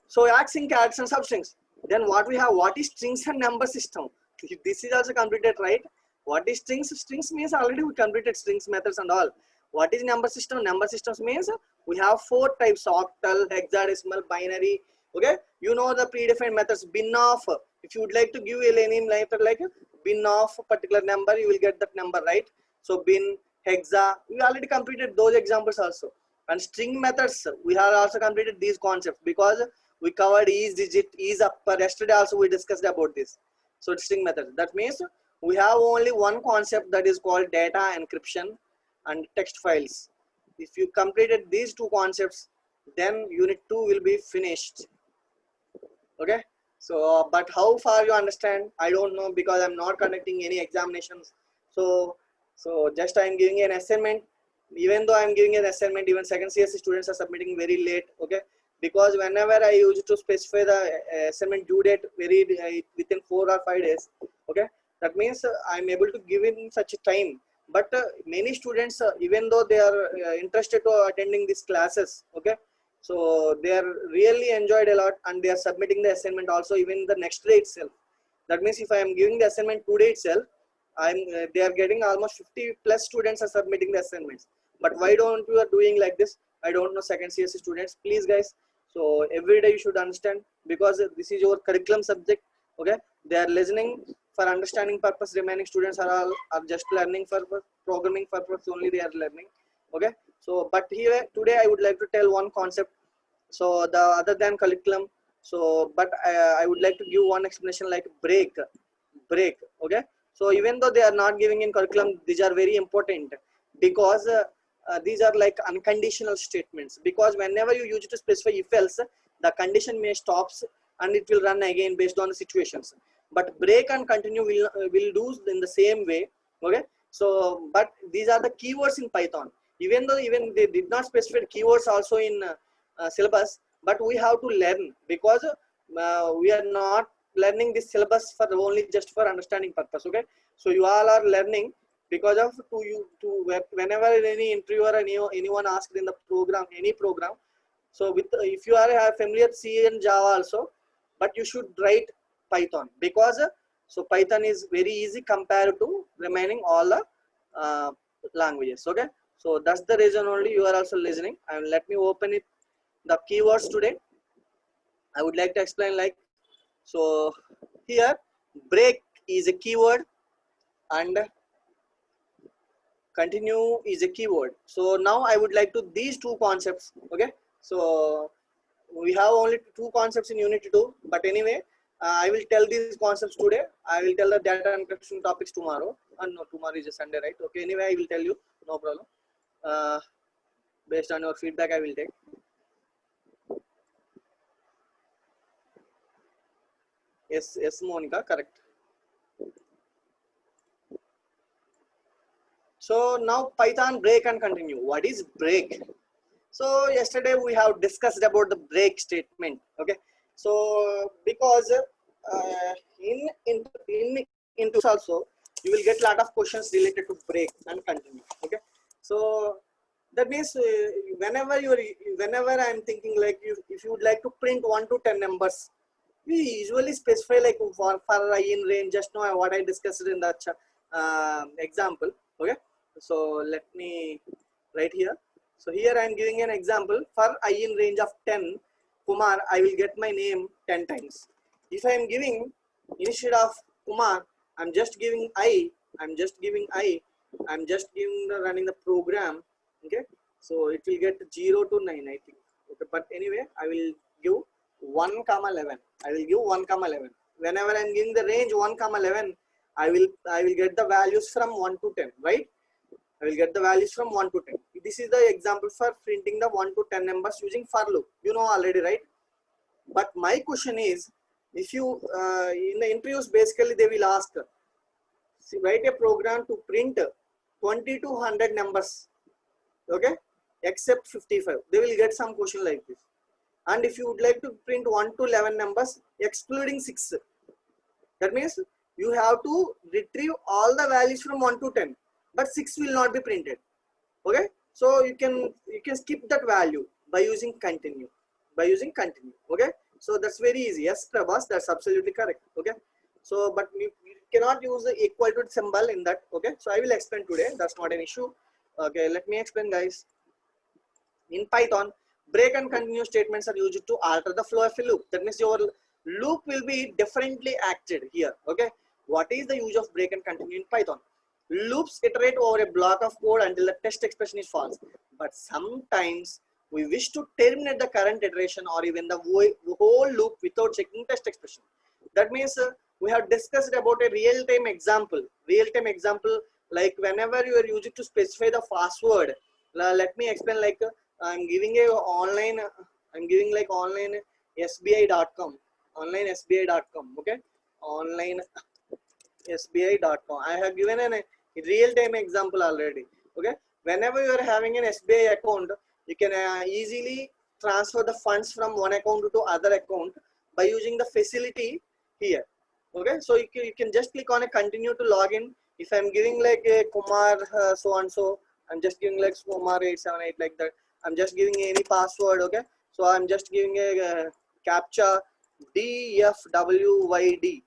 So accessing characters and substrings. Then what we have? What is strings and number system? This is also completed, right? What is strings? Strings means already we completed strings methods and all. What is number system? Number systems means we have 4 types: octal, hexadecimal, binary. Okay, you know the predefined methods. Bin of. If you would like to give any method like bin of a particular number, you will get that number, right? So bin, hexa. We already completed those examples also. And string methods, we have also completed these concepts because we covered each digit, each upper. Yesterday also we discussed about this. So string methods. That means we have only one concept, that is called data encryption and text files. If you completed these 2 concepts, then unit 2 will be finished. Okay, so but how far you understand, I don't know, because I'm not conducting any examinations. So just I'm giving an assignment. Even though I'm giving an assignment, even second CSC students are submitting very late. Okay, because whenever I used to specify the assignment due date very within 4 or 5 days. Okay, that means I'm able to give in such a time. But many students, even though they are interested to attending these classes, okay, so they are really enjoyed a lot, and they are submitting the assignment also even the next day itself. That means if I am giving the assignment today itself, they are getting almost 50 plus students are submitting the assignments. But why don't you are doing like this? I don't know, second CSC students, please guys. So every day you should understand, because this is your curriculum subject. Okay, they are listening for understanding purpose, remaining students are just learning for programming purpose only, they are learning. Okay, so but here today I would like to tell one concept, so the other than curriculum. So but I would like to give one explanation like break. Okay, so even though they are not giving in curriculum, these are very important, because these are like unconditional statements, because whenever you use it to specify if else, the condition may stops and it will run again based on the situations. But break and continue will do in the same way. Okay, so but these are the keywords in Python, even though even they did not specify keywords also in syllabus, but we have to learn, because we are not learning this syllabus for only just for understanding purpose. Okay, so you all are learning because of whenever any interviewer or anyone asked in the program, any program, so with if you are familiar C and Java also, but you should write Python, because so Python is very easy compared to remaining all the languages. Okay, so that's the reason only you are also listening. And let me open it, the keywords today I would like to explain. Like, so here break is a keyword and continue is a keyword. So now I would like to these two concepts. Okay, so we have only two concepts in unit 2, but anyway I will tell these concepts today. I will tell the data encryption topics tomorrow, and no, tomorrow is a Sunday, right? Okay, anyway I will tell you, no problem. Based on your feedback I will take. Yes, Monica, correct. So now Python break and continue. What is break? So yesterday we have discussed about the break statement. Okay, so because in also you will get a lot of questions related to break and continue. Okay, so that means whenever I'm thinking like if you would like to print 1 to 10 numbers, we usually specify like for in range. Just know what I discussed in the example. Okay, so let me write here. So here I am giving an example for I in range of 10 Kumar, I will get my name 10 times. If I am giving instead of Kumar, I'm just giving I'm just giving the running the program. Okay, so it will get 0 to 9, I think. Okay, but anyway I will give 1 comma 11. I will give 1 comma 11. Whenever I am giving the range 1 comma 11, I will get the values from 1 to 10, right? I will get the values from 1 to 10. This is the example for printing the 1 to 10 numbers using for loop. You know already, right? But my question is, if you in the interviews basically they will ask, write a program to print 20 to 100 numbers, okay, except 55. They will get some question like this. And if you would like to print 1 to 11 numbers excluding 6, that means you have to retrieve all the values from 1 to 10, but 6 will not be printed. Okay, so you can skip that value by using continue. Okay, so that's very easy. Yes, Prabhas, that's absolutely correct. Okay, so but you cannot use the equal to symbol in that. Okay, so I will explain today. That's not an issue. Okay, let me explain, guys. In Python, break and continue statements are used to alter the flow of a loop. That means your loop will be differently acted here. Okay, what is the use of break and continue in Python? Loops iterate over a block of code until the test expression is false. But sometimes we wish to terminate the current iteration or even the whole loop without checking test expression. That means we have discussed about a real-time example. Like whenever you are using to specify the password. Let me explain. Like I'm giving online SBI.com. Online SBI.com. Okay, online SBI.com. I have given a real-time example already. Okay, whenever you are having an SBI account, you can easily transfer the funds from one account to other account by using the facility here. Okay, so you can just click on a continue to log in. If I'm giving like a Kumar so and so, I'm just giving like Kumar 878 like that. I'm just giving any password. Okay, so I'm just giving a captcha DFWYD.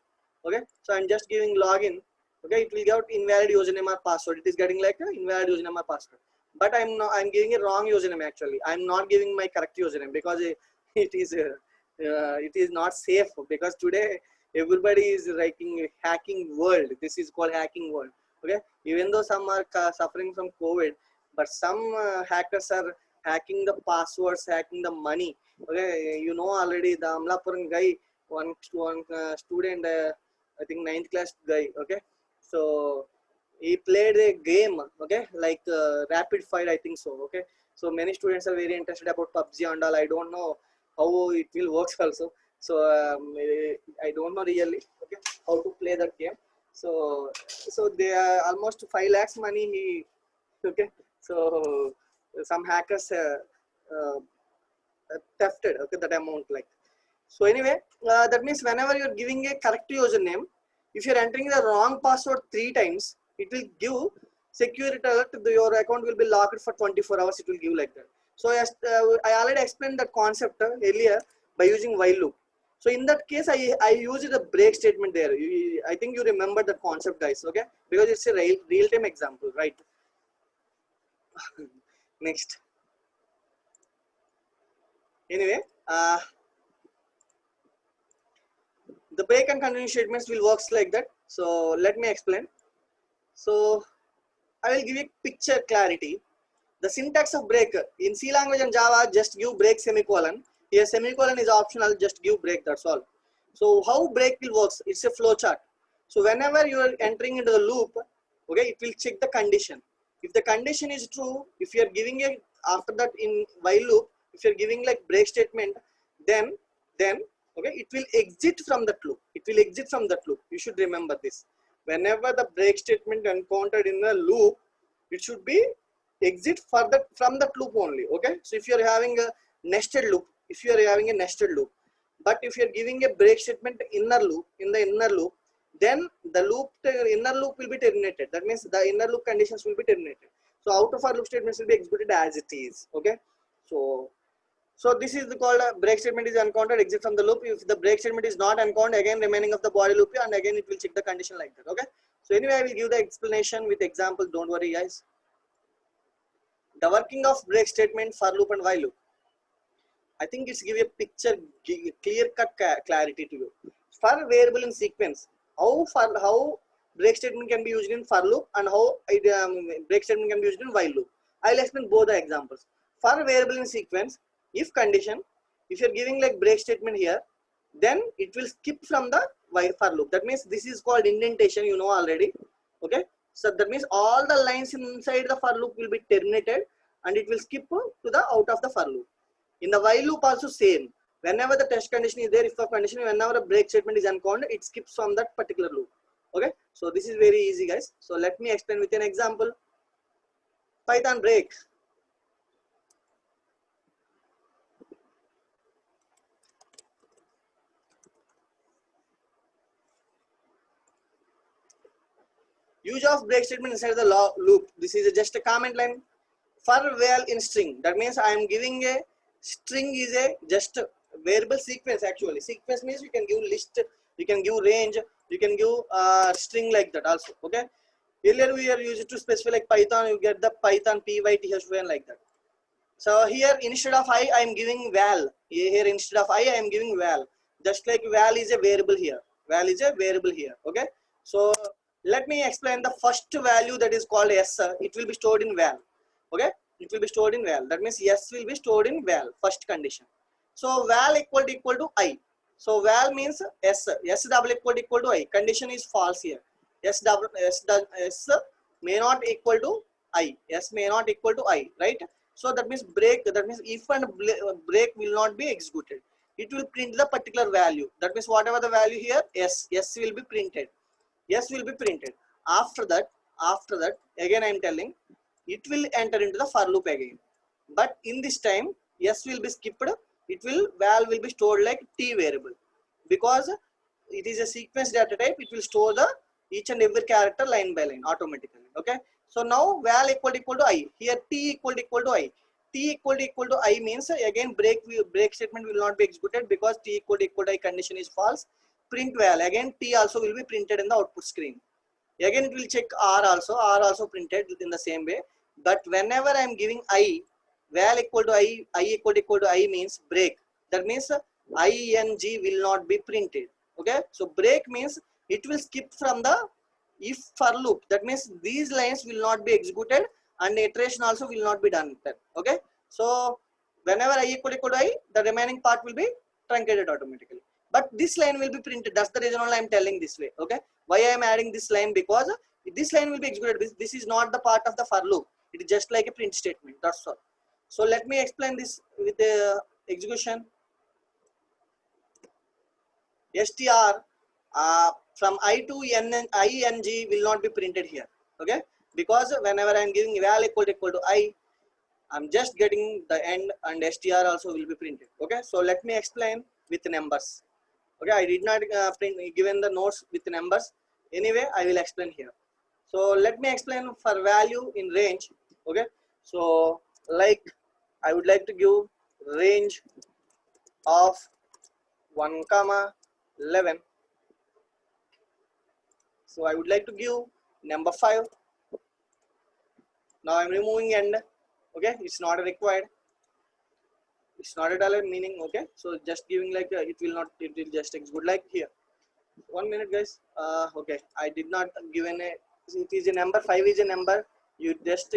Okay, so I'm just giving login. Okay, it will get invalid username or password. It is getting like an invalid username or password, but I'm giving a wrong username. Actually I'm not giving my correct username because it is not safe, because today everybody is writing hacking world. This is called hacking world. Okay, even though some are suffering from COVID, but some hackers are hacking the passwords, hacking the money. Okay, you know already the Amlapuram guy, one student, I think 9th class guy. Okay, so he played a game. Okay, like rapid fire, I think so. Okay, so many students are very interested about PUBG and all. I don't know how it will work also. So I don't know really. Okay, how to play that game. So they are almost 5 lakhs money he. Okay, so some hackers uh, thefted, okay, that amount, like. So anyway, that means whenever you're giving a correct username, if you're entering the wrong password 3 times, it will give security alert. Your account will be locked for 24 hours. It will give like that. So as I already explained that concept earlier by using while loop. So in that case, I used a break statement there. I think you remember the concept, guys. Okay, because it's a real time example, right? Next. Anyway, the break and continue statements will works like that. So let me explain. So I will give you picture clarity. The syntax of break in C language and Java, just give break semicolon. Here semicolon is optional, just give break, that's all. So how break will works? It's a flow chart. So whenever you are entering into the loop, okay, it will check the condition. If the condition is true, if you are giving a, after that in while loop, if you are giving like break statement, then okay, it will exit from that loop. It will exit from that loop. You should remember this. Whenever the break statement encountered in a loop, it should be exit for that from that loop only. Okay, so if you are having a nested loop, but if you are giving a break statement inner loop, in the inner loop, then the inner loop will be terminated. That means the inner loop conditions will be terminated. So outer for loop statements will be executed as it is. Okay, so this is called a break statement is encountered, exit from the loop. If the break statement is not encountered, again remaining of the body loop, and again it will check the condition like that. Okay, so anyway, I will give the explanation with example. Don't worry, guys. The working of break statement, for loop and while loop. I think it's give a picture, clear cut clarity to you. For variable in sequence, how break statement can be used in for loop and how break statement can be used in while loop. I'll explain both the examples. For variable in sequence, if condition, if you're giving like break statement here, then it will skip from the while for loop. That means this is called indentation, you know already. Okay, so that means all the lines inside the for loop will be terminated and it will skip to the out of the for loop. In the while loop also same. Whenever the test condition is there, if the condition, whenever a break statement is encountered, it skips from that particular loop. Okay, so this is very easy, guys. So let me explain with an example. Python break. Use of break statement inside the loop. This is just a comment line. For val in string, that means I am giving a string is a just a variable sequence. Actually sequence means you can give list, you can give range, you can give string like that also. Okay, earlier we are used to specify like Python, you get the Python python like that. So here instead of I am giving val. Here instead of I am giving val. Just like val is a variable here. Val is a variable here. Okay, so let me explain the first value, that is called s. It will be stored in val. Okay, it will be stored in val. That means s will be stored in val, first condition. So val equal to I. So val means s double equal to I. Condition is false here. S may not equal to I. S may not equal to I, right? So that means break, that means if and break will not be executed. It will print the particular value. That means whatever the value here, s will be printed. S will be printed. After that, again I am telling, it will enter into the for loop again. But in this time, S will be skipped. Val will be stored like T variable, because it is a sequence data type. It will store the each and every character line by line automatically. Okay. So now val equal to I. Here T equal to I. T equal to I means again break statement will not be executed because T equal to I condition is false. Print val, again T also will be printed in the output screen. Again it will check R also printed in the same way. But whenever I am giving I, val equal to I equal to I means break. That means ing will not be printed. Okay, so break means it will skip from the if for loop. That means these lines will not be executed and iteration also will not be done then. Okay, so whenever I equal to I, the remaining part will be truncated automatically, but this line will be printed. That's the reason only I'm telling this way. Okay, why I am adding this line? Because this line will be executed. This is not the part of the for loop. It is just like a print statement. That's all. So let me explain this with the execution. str from I to ing will not be printed here. Okay, because whenever I'm giving val equal to I, I'm just getting the end, and str also will be printed. Okay, so let me explain with numbers. Okay, I did not print given the notes with numbers. Anyway, I will explain here. So let me explain for value in range. Okay, so like I would like to give range of 1 comma 11. So I would like to give number 5. Now I'm removing end. Okay, it's not required. It's not at all a meaning. Okay, so just giving like it will just execute like here. 1 minute, guys. Okay, I did not given a. It is a number. 5 is a number. You just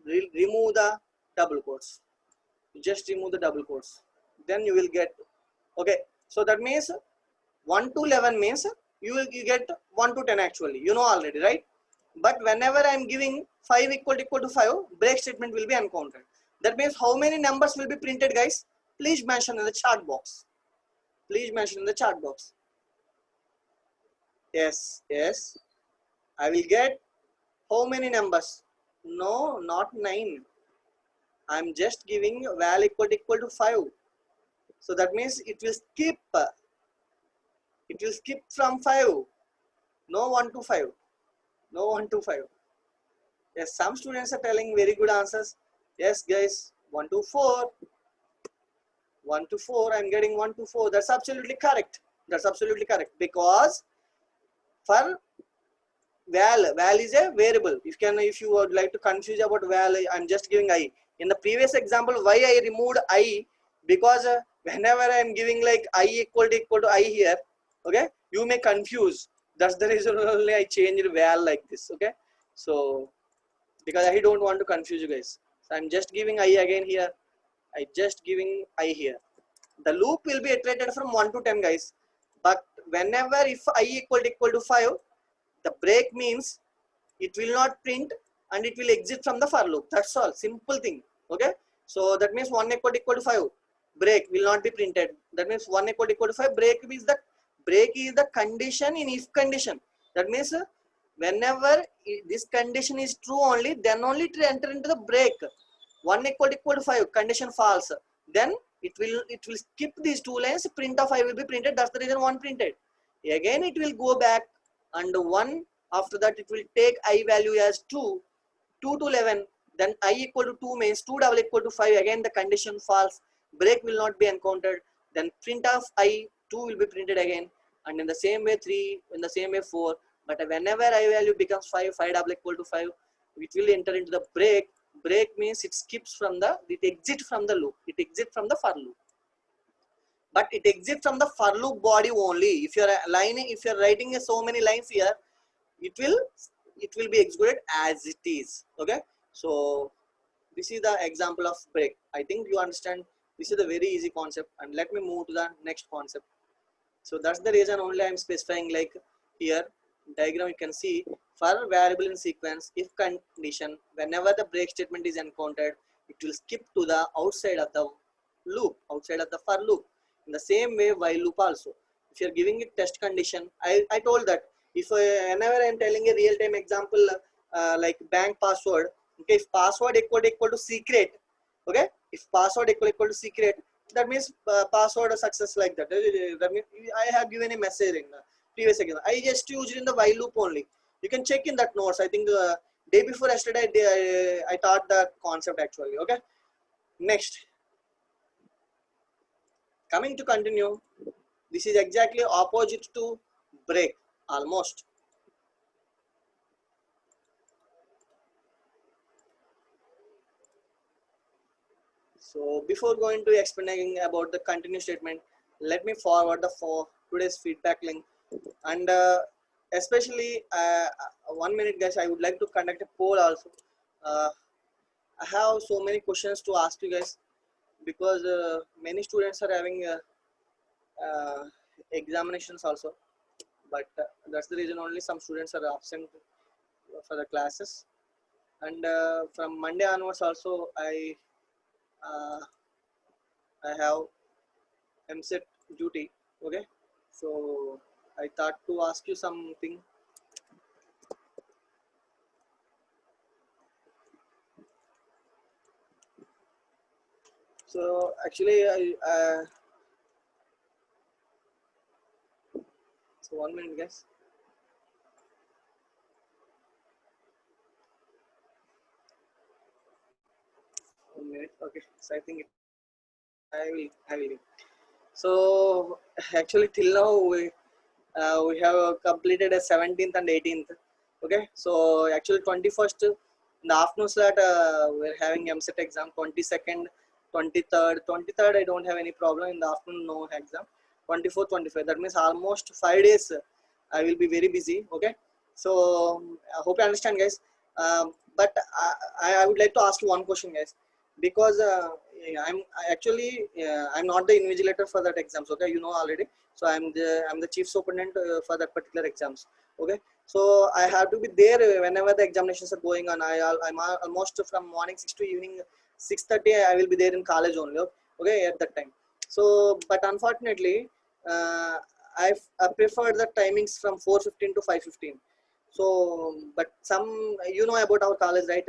remove the double quotes. You just remove the double quotes. Then you will get. Okay, so that means 1 to 11 means you get 1 to 10 actually. You know already, right? But whenever I am giving 5 equal to 5, break statement will be uncounted. That means how many numbers will be printed, guys? Please mention in the chat box. Please mention in the chat box. Yes, yes. I will get how many numbers? No, not 9. I'm just giving val equal to 5. So that means it will skip. It will skip from 5. No 1 to 5. No 1 to 5. Yes, some students are telling very good answers. Yes, guys, 1 to 4. 1 to 4, I'm getting 1 to 4. That's absolutely correct. That's absolutely correct. Because for val is a variable. If you would like to confuse about val, I'm just giving I. In the previous example, why I removed I? Because whenever I'm giving like I equal to I here, okay, you may confuse. That's the reason only I changed val like this. Okay, so because I don't want to confuse you guys, so I'm just giving I again here. I just giving I here. The loop will be iterated from 1 to 10, guys, but whenever if I equal to 5, the break means it will not print and it will exit from the for loop. That's all, simple thing. Okay, so that means 1 equal to 5, break will not be printed. That means 1 equal to 5, break is the condition in if condition. That means whenever this condition is true only, then only it will enter into the break. 1 equal to 5, condition false, then it will skip these two lines, print of I will be printed. That's the reason 1 printed. Again it will go back, and 1 after that it will take I value as 2 to 11. Then I equal to 2 means 2 double equal to 5. Again the condition false, break will not be encountered. Then print of I 2 will be printed again, and in the same way 3, in the same way 4. But whenever I value becomes 5, 5 double equal to 5, it will enter into the break. Break means it skips from it exits from the loop. It exits from the for loop. But it exits from the for loop body only. If you're writing so many lines here, it will be executed as it is. Okay, so this is the example of break. I think you understand. This is a very easy concept, and let me move to the next concept. So that's the reason only I'm specifying like here diagram. You can see for variable in sequence, if condition, whenever the break statement is encountered, it will skip to the outside of the loop, outside of the for loop. In the same way while loop also, if you're giving a test condition, I told that if whenever I'm telling a real-time example like bank password, okay, if password equal to secret, okay, if password equal to secret, that means password success like that. That means I have given a message in the previous example. I just used in the while loop only. You can check in that notes. I think day before yesterday I taught the concept actually. Okay, next, coming to continue, this is exactly opposite to break almost. So before going to explaining about the continue statement, let me forward the today's feedback link. And especially 1 minute guys, I would like to conduct a poll also. I have so many questions to ask you guys, because many students are having uh, examinations also, but that's the reason only some students are absent for the classes. And from Monday onwards also uh, I have MSET duty. Okay, so I thought to ask you something. So actually so 1 minute guys. 1 minute. Okay, so I think I will. So actually till now we have completed a 17th and 18th. Okay, so actually 21st in the afternoon slot we're having MSET exam. 22nd, 23rd I don't have any problem. In the afternoon no exam. 24th, 25th, that means almost 5 days I will be very busy. Okay, so I hope you understand guys. But I would like to ask you one question guys, because I'm not the invigilator for that exams. Okay, you know already. So I'm the chief superintendent for that particular exams. Okay, so I have to be there whenever the examinations are going on. I'm almost from morning 6 to evening 6:30. I will be there in college only. Okay, at that time. So but unfortunately uh, I prefer the timings from 4:15 to 5:15. So but some, you know about our college, right?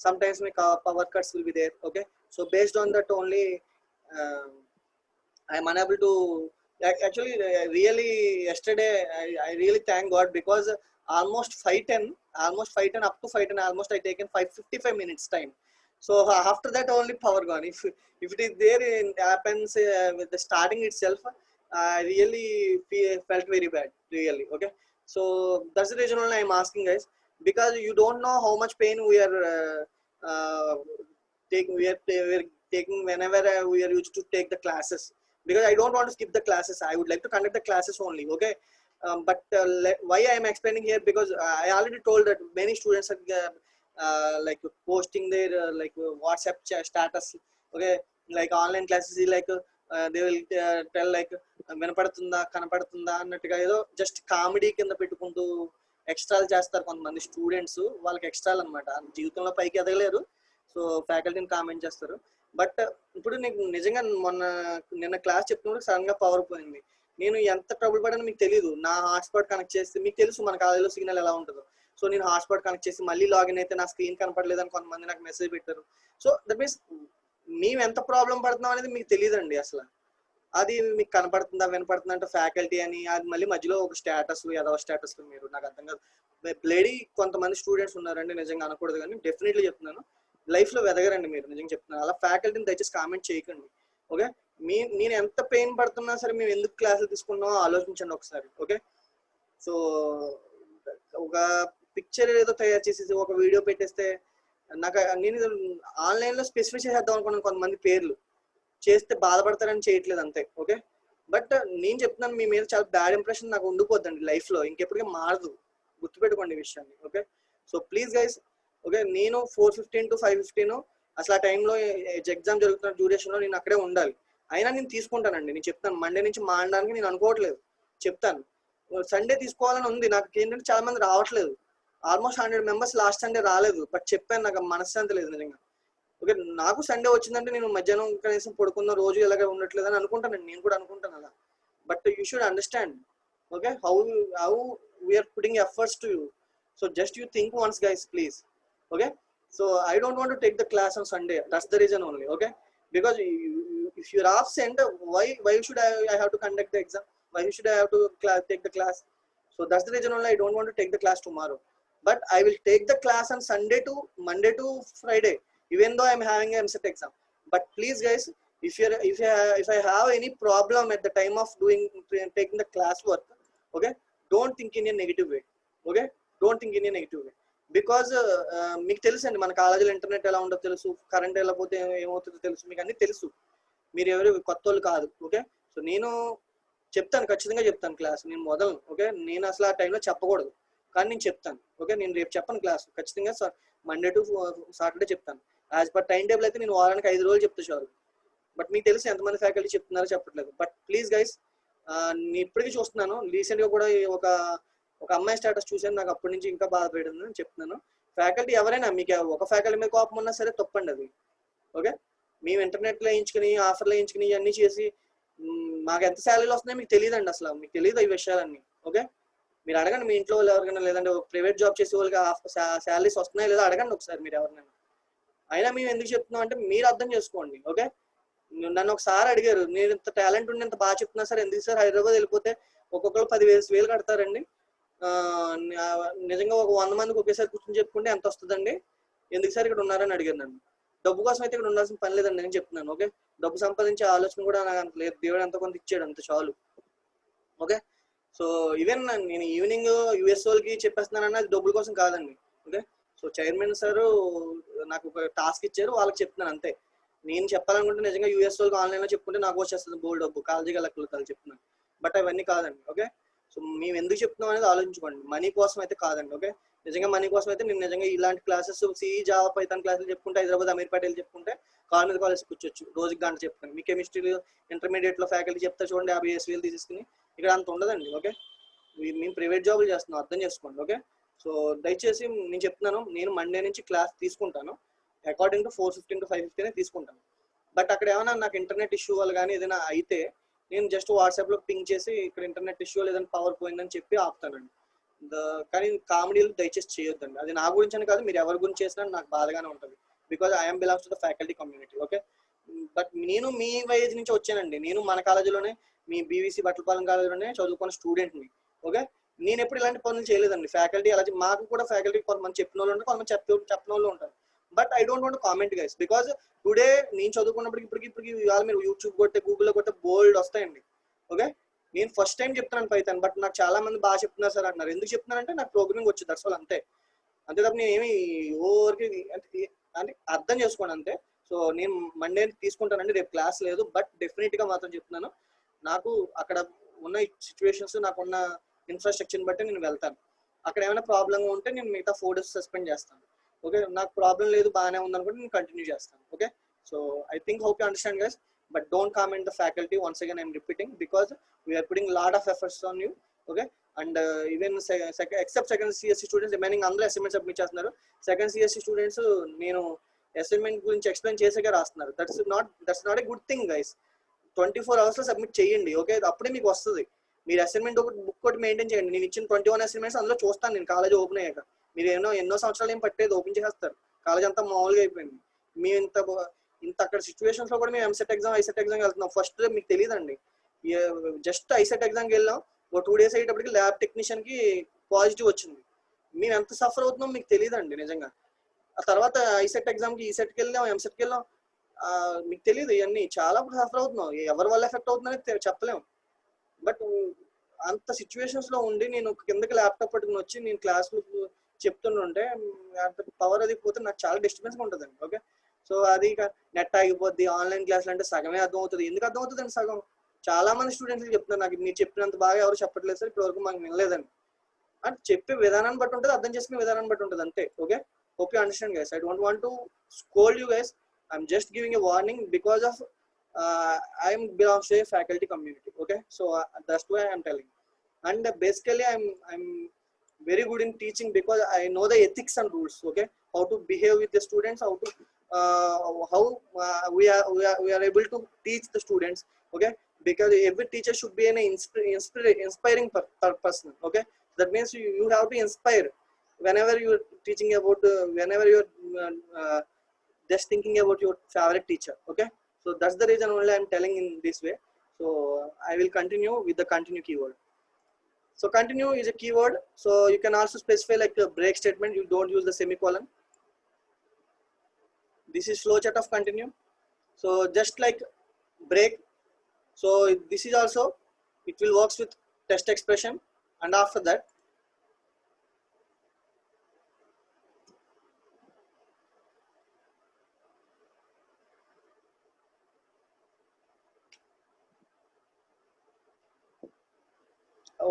Sometimes my power cuts will be there. Okay, so based on that only uh, I'm unable to actually really yesterday I really thank God, because almost 5:10 up to 5:10 almost I taken 5:55 minutes time. So after that only power gone. If it is there in happens with the starting itself, I really felt very bad really. Okay, so that's the reason only I'm asking guys, because you don't know how much pain we are taking. We are taking whenever we are used to take the classes, because I don't want to skip the classes. I would like to conduct the classes only. Okay, but why I am explaining here, because I already told that many students are like posting their WhatsApp status. Okay, like online classes like they will tell like వినపడుతుందా కనపడుతుందా అన్నట్టుగా ఏదో just comedy కింద పెట్టుకుంటూ ఎక్స్ట్రాలు చేస్తారు కొంతమంది students. వాళ్ళకి ఎక్స్ట్రాలు అనమాట, జీవితంలో పైకి ఎదగలేరు. సో ఫ్యాకల్టీని కామెంట్ చేస్తారు. బట్ ఇప్పుడు నీకు నిజంగా నిన్న క్లాస్ చెప్తున్నప్పుడు సడన్ గా పవర్ పోయింది. నేను ఎంత ట్రబుల్ పడానో మీకు తెలియదు. నా హాట్స్పాట్ కనెక్ట్ చేస్తే మీకు తెలుసు మన కాలేజీలో సిగ్నల్ ఎలా ఉంటుందో. సో నేను హాట్స్పాట్ కనెక్ట్ చేసి మళ్ళీ లాగిన్ అయితే నా స్క్రీన్ కనపడలేదు అని కొంతమంది నాకు మెసేజ్ పెట్టారు. సో దట్ మీన్స్ మేము ఎంత ప్రాబ్లం పడుతున్నాం అనేది మీకు తెలియదండి అసలు. అది మీకు కనపడుతుందా వినపడుతుందా అంటే ఫ్యాకల్టీ అని, అది మళ్ళీ మధ్యలో ఒక స్టేటస్ ఏదో స్టేటస్ మీరు నాకు అర్థం కాదు. బ్లేడీ కొంతమంది స్టూడెంట్స్ ఉన్నారండి, నిజంగా అనకూడదు కానీ డెఫినెట్లీ చెప్తున్నాను, లైఫ్ లో ఎదగరండి మీరు. నిజంగా చెప్తున్నాను. అలా ఫ్యాకల్టీని దయచేసి కామెంట్ చేయకండి. ఓకే, నేను ఎంత పెయిన్ పడుతున్నా సరే మేము ఎందుకు క్లాసులు తీసుకున్నామో ఆలోచించండి ఒకసారి. ఓకే, సో ఒక పిక్చర్ ఏదో తయారు చేసేసి ఒక వీడియో పెట్టేస్తే నేను ఆన్లైన్ లో స్పెసిఫై చేసేద్దాం అనుకున్నాను. కొంతమంది పేర్లు చేస్తే బాధపడతారని చేయట్లేదు అంతే. ఓకే, బట్ నేను చెప్తున్నాను మీ మీద చాలా బ్యాడ్ ఇంప్రెషన్ నాకు ఉండిపోద్దండి లైఫ్ లో, ఇంకెప్పటికీ మారదు. గుర్తుపెట్టుకోండి ఈ విషయాన్ని. Okay, so please guys. Okay, నేను 4:15 to 5:15 అసలు ఆ టైంలో ఎగ్జామ్ జరుగుతున్న డ్యూరేషన్ లో నేను అక్కడే ఉండాలి. అయినా నేను తీసుకుంటానండి. నేను చెప్తాను, మండే నుంచి మారడానికి నేను అనుకోవట్లేదు, చెప్తాను. సండే తీసుకోవాలని ఉంది నాకు. ఏంటంటే చాలా మంది రావట్లేదు. ఆల్మోస్ట్ 100 మెంబర్స్ లాస్ట్ సండే రాలేదు. బట్ చెప్పాను, నాకు మనశ్శాంతి లేదు నిజంగా. ఓకే, నాకు సండే వచ్చిందంటే నేను మధ్యాహ్నం కనీసం పడుకున్న రోజు ఎలాగ ఉండట్లేదు అని అనుకుంటానండి. నేను కూడా అనుకుంటాను అలా. But you should understand. Okay, how we are putting efforts to you. So just you think once guys please. Okay, so I don't want to take the class on Sunday. That's the reason only. Okay, because if you're absent, why should I have to conduct the exam? Why should I have to take the class? So that's the reason only I don't want to take the class tomorrow. But I will take the class on Monday to Friday, even though I'm having a MSET exam. But please guys, if I have any problem at the time of taking the class work, okay, don't think in a negative way. Okay, don't think in a negative way. Because మీకు తెలుసు అండి, మన కాలేజీలో internet ఎలా ఉంటుందో తెలుసు, current ఎలా పోతే ఏమవుతుందో తెలుసు, మీకు అన్ని తెలుసు. మీరు ఎవరు కొత్త వాళ్ళు కాదు. ఓకే, సో నేను చెప్తాను, ఖచ్చితంగా చెప్తాను క్లాస్. నేను మొదలు ఓకే, నేను అసలు ఆ టైంలో చెప్పకూడదు కానీ నేను చెప్తాను. ఓకే, నేను రేపు చెప్పను క్లాస్, ఖచ్చితంగా మండే టు సాటర్డే చెప్తాను. యాజ్ పర్ టైం టేబుల్ అయితే నేను వారానికి 5 రోజులు చెప్తా చాలు. బట్ మీకు తెలిసి ఎంతమంది ఫ్యాకల్టీ చెప్తున్నారో చెప్పట్లేదు. బట్ ప్లీజ్ గైస్, నేను ఇప్పటికీ చూస్తున్నాను. రీసెంట్గా కూడా ఒక ఒక అమ్మాయి స్టేటస్ చూసాను, నాకు అప్పటి నుంచి ఇంకా బాధపడింది చెప్తున్నాను. ఫ్యాకల్టీ ఎవరైనా, మీకు ఒక ఫ్యాకల్టీ మీద కోపం ఉన్నా సరే తప్పండి అది. ఓకే, మేము ఇంటర్నెట్లో వేయించుకుని ఆఫర్లు వేయించుకుని ఇవన్నీ చేసి మాకు ఎంత శాలరీలు వస్తున్నాయో మీకు తెలియదండి, అసలు మీకు తెలియదు ఈ విషయాలన్నీ. ఓకే, మీరు అడగండి మీ ఇంట్లో వాళ్ళు ఎవరికైనా, లేదంటే ప్రైవేట్ జాబ్ చేసే వాళ్ళకి శాలరీస్ వస్తున్నాయో లేదో అడగండి ఒకసారి మీరు ఎవరినైనా. అయినా మేము ఎందుకు చెప్తున్నాం అంటే మీరు అర్థం చేసుకోండి. ఓకే, నన్ను ఒకసారి అడిగారు, నేను ఇంత టాలెంట్ ఉండి ఇంత బాగా చెప్తున్నా సార్ ఎందుకు సార్ హైదరాబాద్ వెళ్ళిపోతే ఒక్కొక్కరు 10,000 కడతారండి, నిజంగా ఒక 100 మందికి ఒకేసారి కూర్చొని చెప్పుకుంటే ఎంత వస్తుందండి, ఎందుకు సార్ ఇక్కడ ఉన్నారని అడిగారు నన్ను. డబ్బు కోసం అయితే ఇక్కడ ఉండాల్సిన పని లేదండి నేను చెప్తున్నాను. ఓకే, డబ్బు సంపాదించే ఆలోచన కూడా నాకు అంత లేదు, దేవుడు ఎంత కొంత ఇచ్చాడు అంత చాలు. ఓకే, సో ఈవెన్ నేను ఈవినింగ్ యూఎస్ వాళ్ళకి చెప్పేస్తున్నానన్న అది డబ్బుల కోసం కాదండి. ఓకే, సో చైర్మన్ సార్ నాకు ఒక టాస్క్ ఇచ్చారు, వాళ్ళకి చెప్తున్నాను అంతే. నేను చెప్పాలనుకుంటే నిజంగా యూఎస్ వాళ్ళకి ఆన్లైన్లో చెప్పుకుంటే నాకు వచ్చేస్తుంది బోల్డ్ డబ్బు, కాలేజీగా లెక్కలు చెప్తున్నాను. బట్ అవన్నీ కాదండి. ఓకే, సో మేము ఎందుకు చెప్తున్నాం అనేది ఆలోచించుకోండి, మనీ కోసం అయితే కాదండి. ఓకే, నిజంగా మనీ కోసం అయితే నేను నిజంగా ఇలాంటి క్లాసెస్ సిఈ జావా పైథాన్ క్లాసులు చెప్పుకుంటే హైదరాబాద్ అమీర్పేట వెళ్ళి చెప్పుకుంటే కాల్ మీద కాలేజ్ కూర్చోచ్చు, రోజుకి గంట చెప్తాను. మీ కెమిస్ట్రీ ఇంటర్మీడియట్లో ఫ్యాకల్టీ చెప్తా చూడండి 50,000 తీసుకుని, ఇక్కడ అంత ఉండదండి. ఓకే, మేము ప్రైవేట్ జాబులు చేస్తున్నాం, అర్థం చేసుకోండి. ఓకే, సో దయచేసి నేను చెప్తున్నాను, నేను మండే నుంచి క్లాస్ తీసుకుంటాను అకార్డింగ్ టు 4:15 to 5:15 తీసుకుంటాను. బట్ అక్కడ ఏమైనా నాకు ఇంటర్నెట్ ఇష్యూ వల్ల కానీ ఏదైనా అయితే నేను జస్ట్ వాట్సాప్లో పింగ్ చేసి ఇక్కడ ఇంటర్నెట్ ఇష్యూ లేదని పవర్ పోయిందని చెప్పి ఆపుతానండి. కానీ కామెడీలు దయచేసి చేయొద్దండి, అది నా గురించి అని కాదు, మీరు ఎవరి గురించి చేసినా నాకు బాధగానే ఉంటుంది. Because I'm belongs to the faculty community. Okay, but నేను మీ వయసు నుంచి వచ్చానండి, నేను మన కాలేజీలోనే మీ బీవీసీ బట్టలపాలెం కాలేజీలోనే చదువుకున్న స్టూడెంట్ని. ఓకే, నేను ఎప్పుడు ఇలాంటి పనులు చేయలేదండి. ఫ్యాకల్టీ అలా మాకు కూడా ఫ్యాకల్టీ కొంతమంది చెప్పిన వాళ్ళు ఉంటారు, కొంతమంది చెప్పిన వాళ్ళు ఉంటారు. But I don't want comment guys, because today నేను చదువుకున్నప్పటికి ఇప్పటికి ఇవాళ మీరు యూట్యూబ్ కొట్టే గూగుల్లో కొట్టే బోల్డ్ వస్తాయండి. ఓకే, నేను ఫస్ట్ టైం చెప్తున్నాను పైథాన్, బట్ నాకు చాలా మంది బాగా చెప్తున్నారు సార్ అంటున్నారు. ఎందుకు చెప్తున్నానంటే నాకు ప్రోగ్రామింగ్ వచ్చి దట్స్ ఆల్ అంతే. అంతే తప్ప నేను ఏమి ఓవర్కి అంటే అర్థం చేసుకోండి అంతే. సో నేను మండే తీసుకుంటానండి, రేపు క్లాస్ లేదు. బట్ డెఫినెట్గా మాత్రం చెప్తున్నాను, నాకు అక్కడ ఉన్న సిచ్యువేషన్స్ నాకున్న ఇన్ఫ్రాస్ట్రక్చర్ని బట్టి నేను వెళ్తాను. అక్కడ ఏమైనా ప్రాబ్లంగా ఉంటే నేను మిగతా 4 days సస్పెండ్ చేస్తాను. ఓకే, నాకు ప్రాబ్లం లేదు బాగానే ఉందనుకుంటే నేను కంటిన్యూ చేస్తాను. Okay, so I think hope you understand guys. But don't comment the faculty. Once again I'm repeating, because we are putting a lot of efforts on you. Okay, and even except second CSC students remaining అందరూ assignment submit చేస్తున్నారు. Second CSC students నేను assignment గురించి explain చేసాక రాస్తున్నారు. That's not a good thing guys. 24 hours లో submit చేయండి. Okay, అప్పుడే మీకు వస్తుంది. మీరు అసైన్మెంట్ ఒకటి బుక్ ఒకటి మెయింటైన్ చేయండి. నేను ఇచ్చిన 21 అసైన్మెంట్స్ అందులో చూస్తాను నేను కాలేజ్ ఓపెన్ అయ్యాక. మీరు ఎన్నో సంవత్సరాలు ఏం పట్టేది, ఓపెన్ చేసేస్తారు. కాలేజ్ అంతా మామూలుగా అయిపోయింది. మీ ఇంత అక్కడ సిచ్యువేషన్స్ లో కూడా మేము ఎంసెట్ ఎగ్జామ్ ఐసెట్ ఎగ్జామ్ వెళ్తున్నాం. ఫస్ట్ మీకు తెలియదండి, జస్ట్ ఐసెట్ ఎగ్జామ్కి వెళ్ళాం, ఒక 2 days అయ్యేటప్పటికి ల్యాబ్ టెక్నీషియన్ కి పాజిటివ్ వచ్చింది. మేము ఎంత సఫర్ అవుతున్నాం మీకు తెలియదండి నిజంగా. ఆ తర్వాత ఐసెట్ ఎగ్జామ్కి ఈసెట్కి వెళ్ళాం, ఎంసెట్కి వెళ్ళాం, మీకు తెలియదు ఇవన్నీ చాలా సఫర్ అవుతున్నాం. ఎవరి వల్ల ఎఫెక్ట్ అవుతుందని చెప్పలేము. బట్ అంత సిచ్యువేషన్స్ లో ఉండి నేను కిందకి ల్యాప్టాప్ పట్టుకుని వచ్చి నేను క్లాసులు చెప్తుంటే అంత పవర్ అది పోతే నాకు చాలా డిస్టర్బెన్స్ ఉంటుందండి. ఓకే, సో అది నెట్ ఆగిపోద్ది, ఆన్లైన్ క్లాసులు అంటే సగమే అర్థం అవుతుంది. ఎందుకు అర్థం అవుతుంది అండి సగం? చాలా మంది స్టూడెంట్స్ చెప్తున్నారు నాకు మీరు చెప్పినంత బాగా ఎవరు చెప్పట్లేదు సార్, ఇప్పటివరకు మాకు వినలేదండి. అంటే చెప్పే విధానాన్ని బట్టి ఉంటుంది, అర్థం చేసుకునే విధానాన్ని బట్టి ఉంటుంది అంతే. Okay, hope you understand guys. I don't want to scold you guys, I'm just giving a warning because of I'm belongs to a faculty community. Okay, so that's why I'm telling. And basically I'm very good in teaching because I know the ethics and rules. Okay, how to behave with the students, how to we are able to teach the students. Okay, because every teacher should be an inspiring person. Okay, that means you have to inspire whenever you are teaching about whenever you are just thinking about your favorite teacher. Okay, so that's the reason only I'm telling in this way. So I will continue with the continue keyword. So continue is a keyword. So you can also specify like a break statement. You don't use the semicolon. This is flowchart of continue. So just like break. So this is also, it will works with test expression. And after that,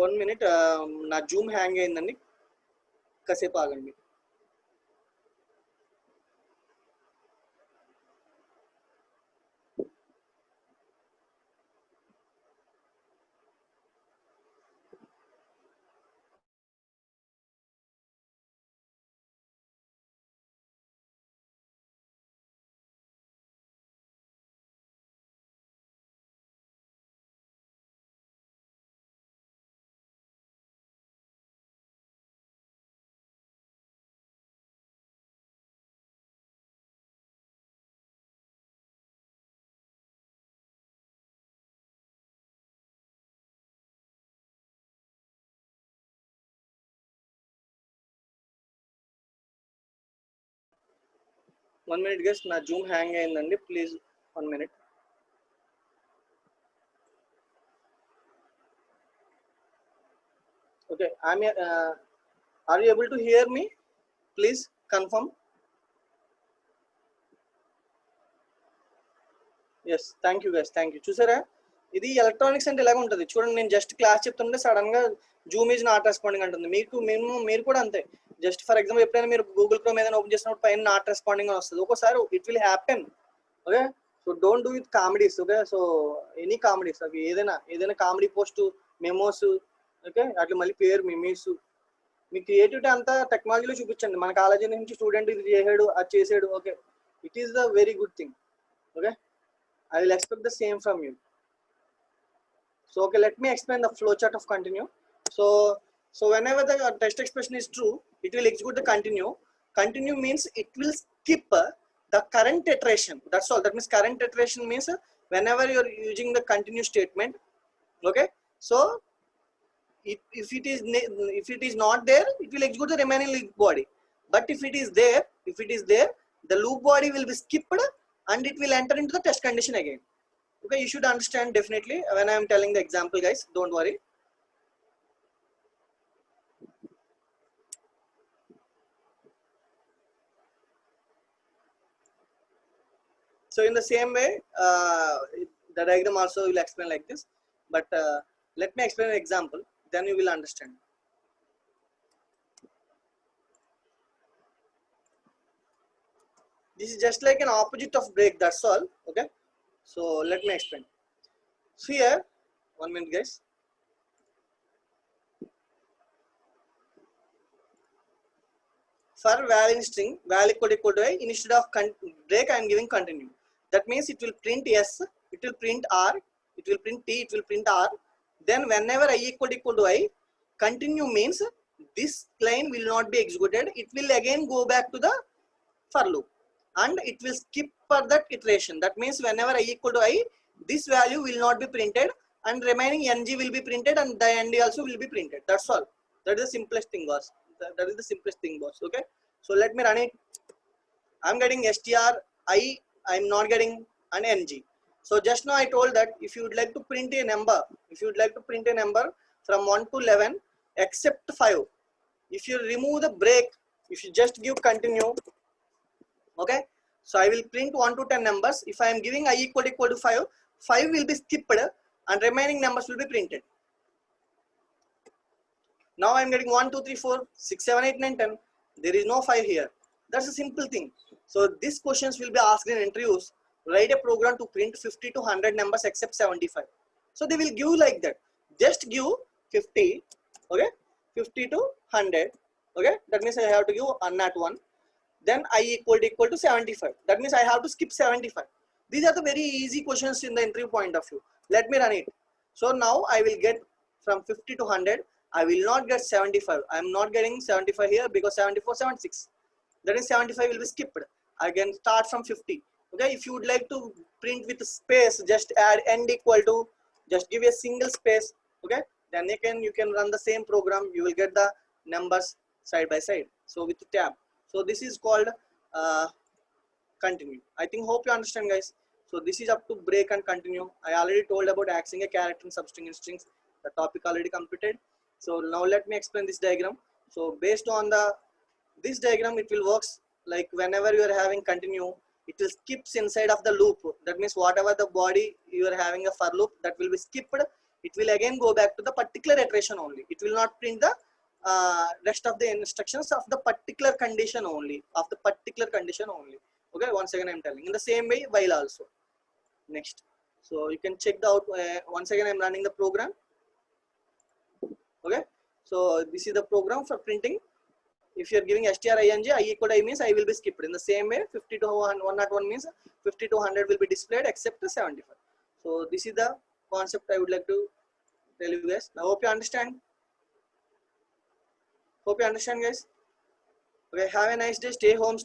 1 minute, నా Zoom hang అయిందండి, కాసేపు ఆగండి. One minute guys, నా Zoom hang అయిందండి, please 1 minute. Okay, are you able to hear me? Please confirm. Yes, thank you guys, thank you. చూసారా, ఇది electronics అంటే ఇలాగ ఉంటుంది. చూడండి, నేను జస్ట్ క్లాస్ చెప్తుంటే సడన్ గా జూమ్ ఈజ్ నాట్ రెస్పాండింగ్ అంటుంది. మీరు కూడా అంతే. జస్ట్ ఫర్ ఎగ్జాంపుల్ ఎప్పుడైనా మీరు గూగుల్ క్రోమ్ ఏదైనా ఓపెన్ చేసినప్పుడు పైన నాట్ రెస్పాండింగ్ అని వస్తుంది. ఒక్కోసారి it will happen. Okay, so don't do with comedies. Okay, so any comedies, okay, ఏదైనా కామెడీ పోస్ట్, మెమోస్, ఓకే, అట్లా మళ్ళీ పేరు మిమీస్, మీ క్రియేటివిటీ అంతా టెక్నాలజీలో చూపించండి. మన కాలేజీ నుంచి స్టూడెంట్ ఇది చేసాడు, అది చేసాడు, okay, it is the very good thing. Okay, I will expect the same from you. So okay, let me explain the flowchart of continue. So whenever the test expression is true, it will execute the continue. Continue means it will skip the current iteration. That's all. That means current iteration means whenever you are using the continue statement. Okay, so if it is not there, it will execute the remaining loop body. But if it is there, the loop body will be skipped and it will enter into the test condition again. Okay, you should understand definitely when I am telling the example, guys, don't worry. So in the same way, the diagram also will explain like this, but let me explain an example, then you will understand. This is just like an opposite of break, that's all. Okay, so let me explain. So here, 1 minute guys. For val in string, val equal to I, instead of break I am giving continue. That means it will print S, it will print R, it will print T, it will print R. Then whenever I equal to I, continue means this line will not be executed, it will again go back to the for loop and it will skip for that iteration. That means whenever I equal to I, this value will not be printed and remaining ng will be printed and the nd also will be printed. That's all. That is the simplest thing, boss. That is the simplest thing, boss. Okay, so let me run it. I'm getting str I am not getting an ng. So just now I told that if you would like to print a number from 1 to 11 except 5, if you remove the break, if you just give continue, okay, so I will print 1 to 10 numbers. If I am giving I equal to 5 will be skipped and remaining numbers will be printed. Now I am getting 1 2 3 4 6 7 8 9 10. There is no 5 here. That's a simple thing. So these questions will be asked in interviews. Write a program to print 50 to 100 numbers except 75. So they will give like that. Just give 50, okay, 50 to 100, okay. That means I have to give unnat 1. Then I equal to 75. That means I have to skip 75. These are the very easy questions in the interview point of view. Let me run it. So now I will get from 50 to 100. I will not get 75. I am not getting 75 here because 74, 76. That is 75 will be skipped. I can start from 50. Okay, if you would like to print with space, just add end equal to, just give a single space. Okay, then you can run the same program. You will get the numbers side by side. So with the tab. So this is called continue. I think hope you understand, guys. So this is up to break and continue. I already told about accessing a character and substring in strings. The topic already completed. So now let me explain this diagram. So based on this diagram, it will works like whenever you are having continue, it will skips inside of the loop. That means whatever the body you are having a for loop, that will be skipped it will again go back to the particular iteration only. It will not print the rest of the instructions of the particular condition only, Okay, once again I'm telling. In the same way, while also. Next, so you can check the out. Once again I'm running the program. Okay, so this is the program for printing. If you are giving string I equal to I means I will be skipped. In the same way, 50 to 101 means 50 to 100 will be displayed except 75. So this is the concept I would like to tell you guys. I hope you understand. Hope you understand, guys. Okay, have a nice day. Stay home.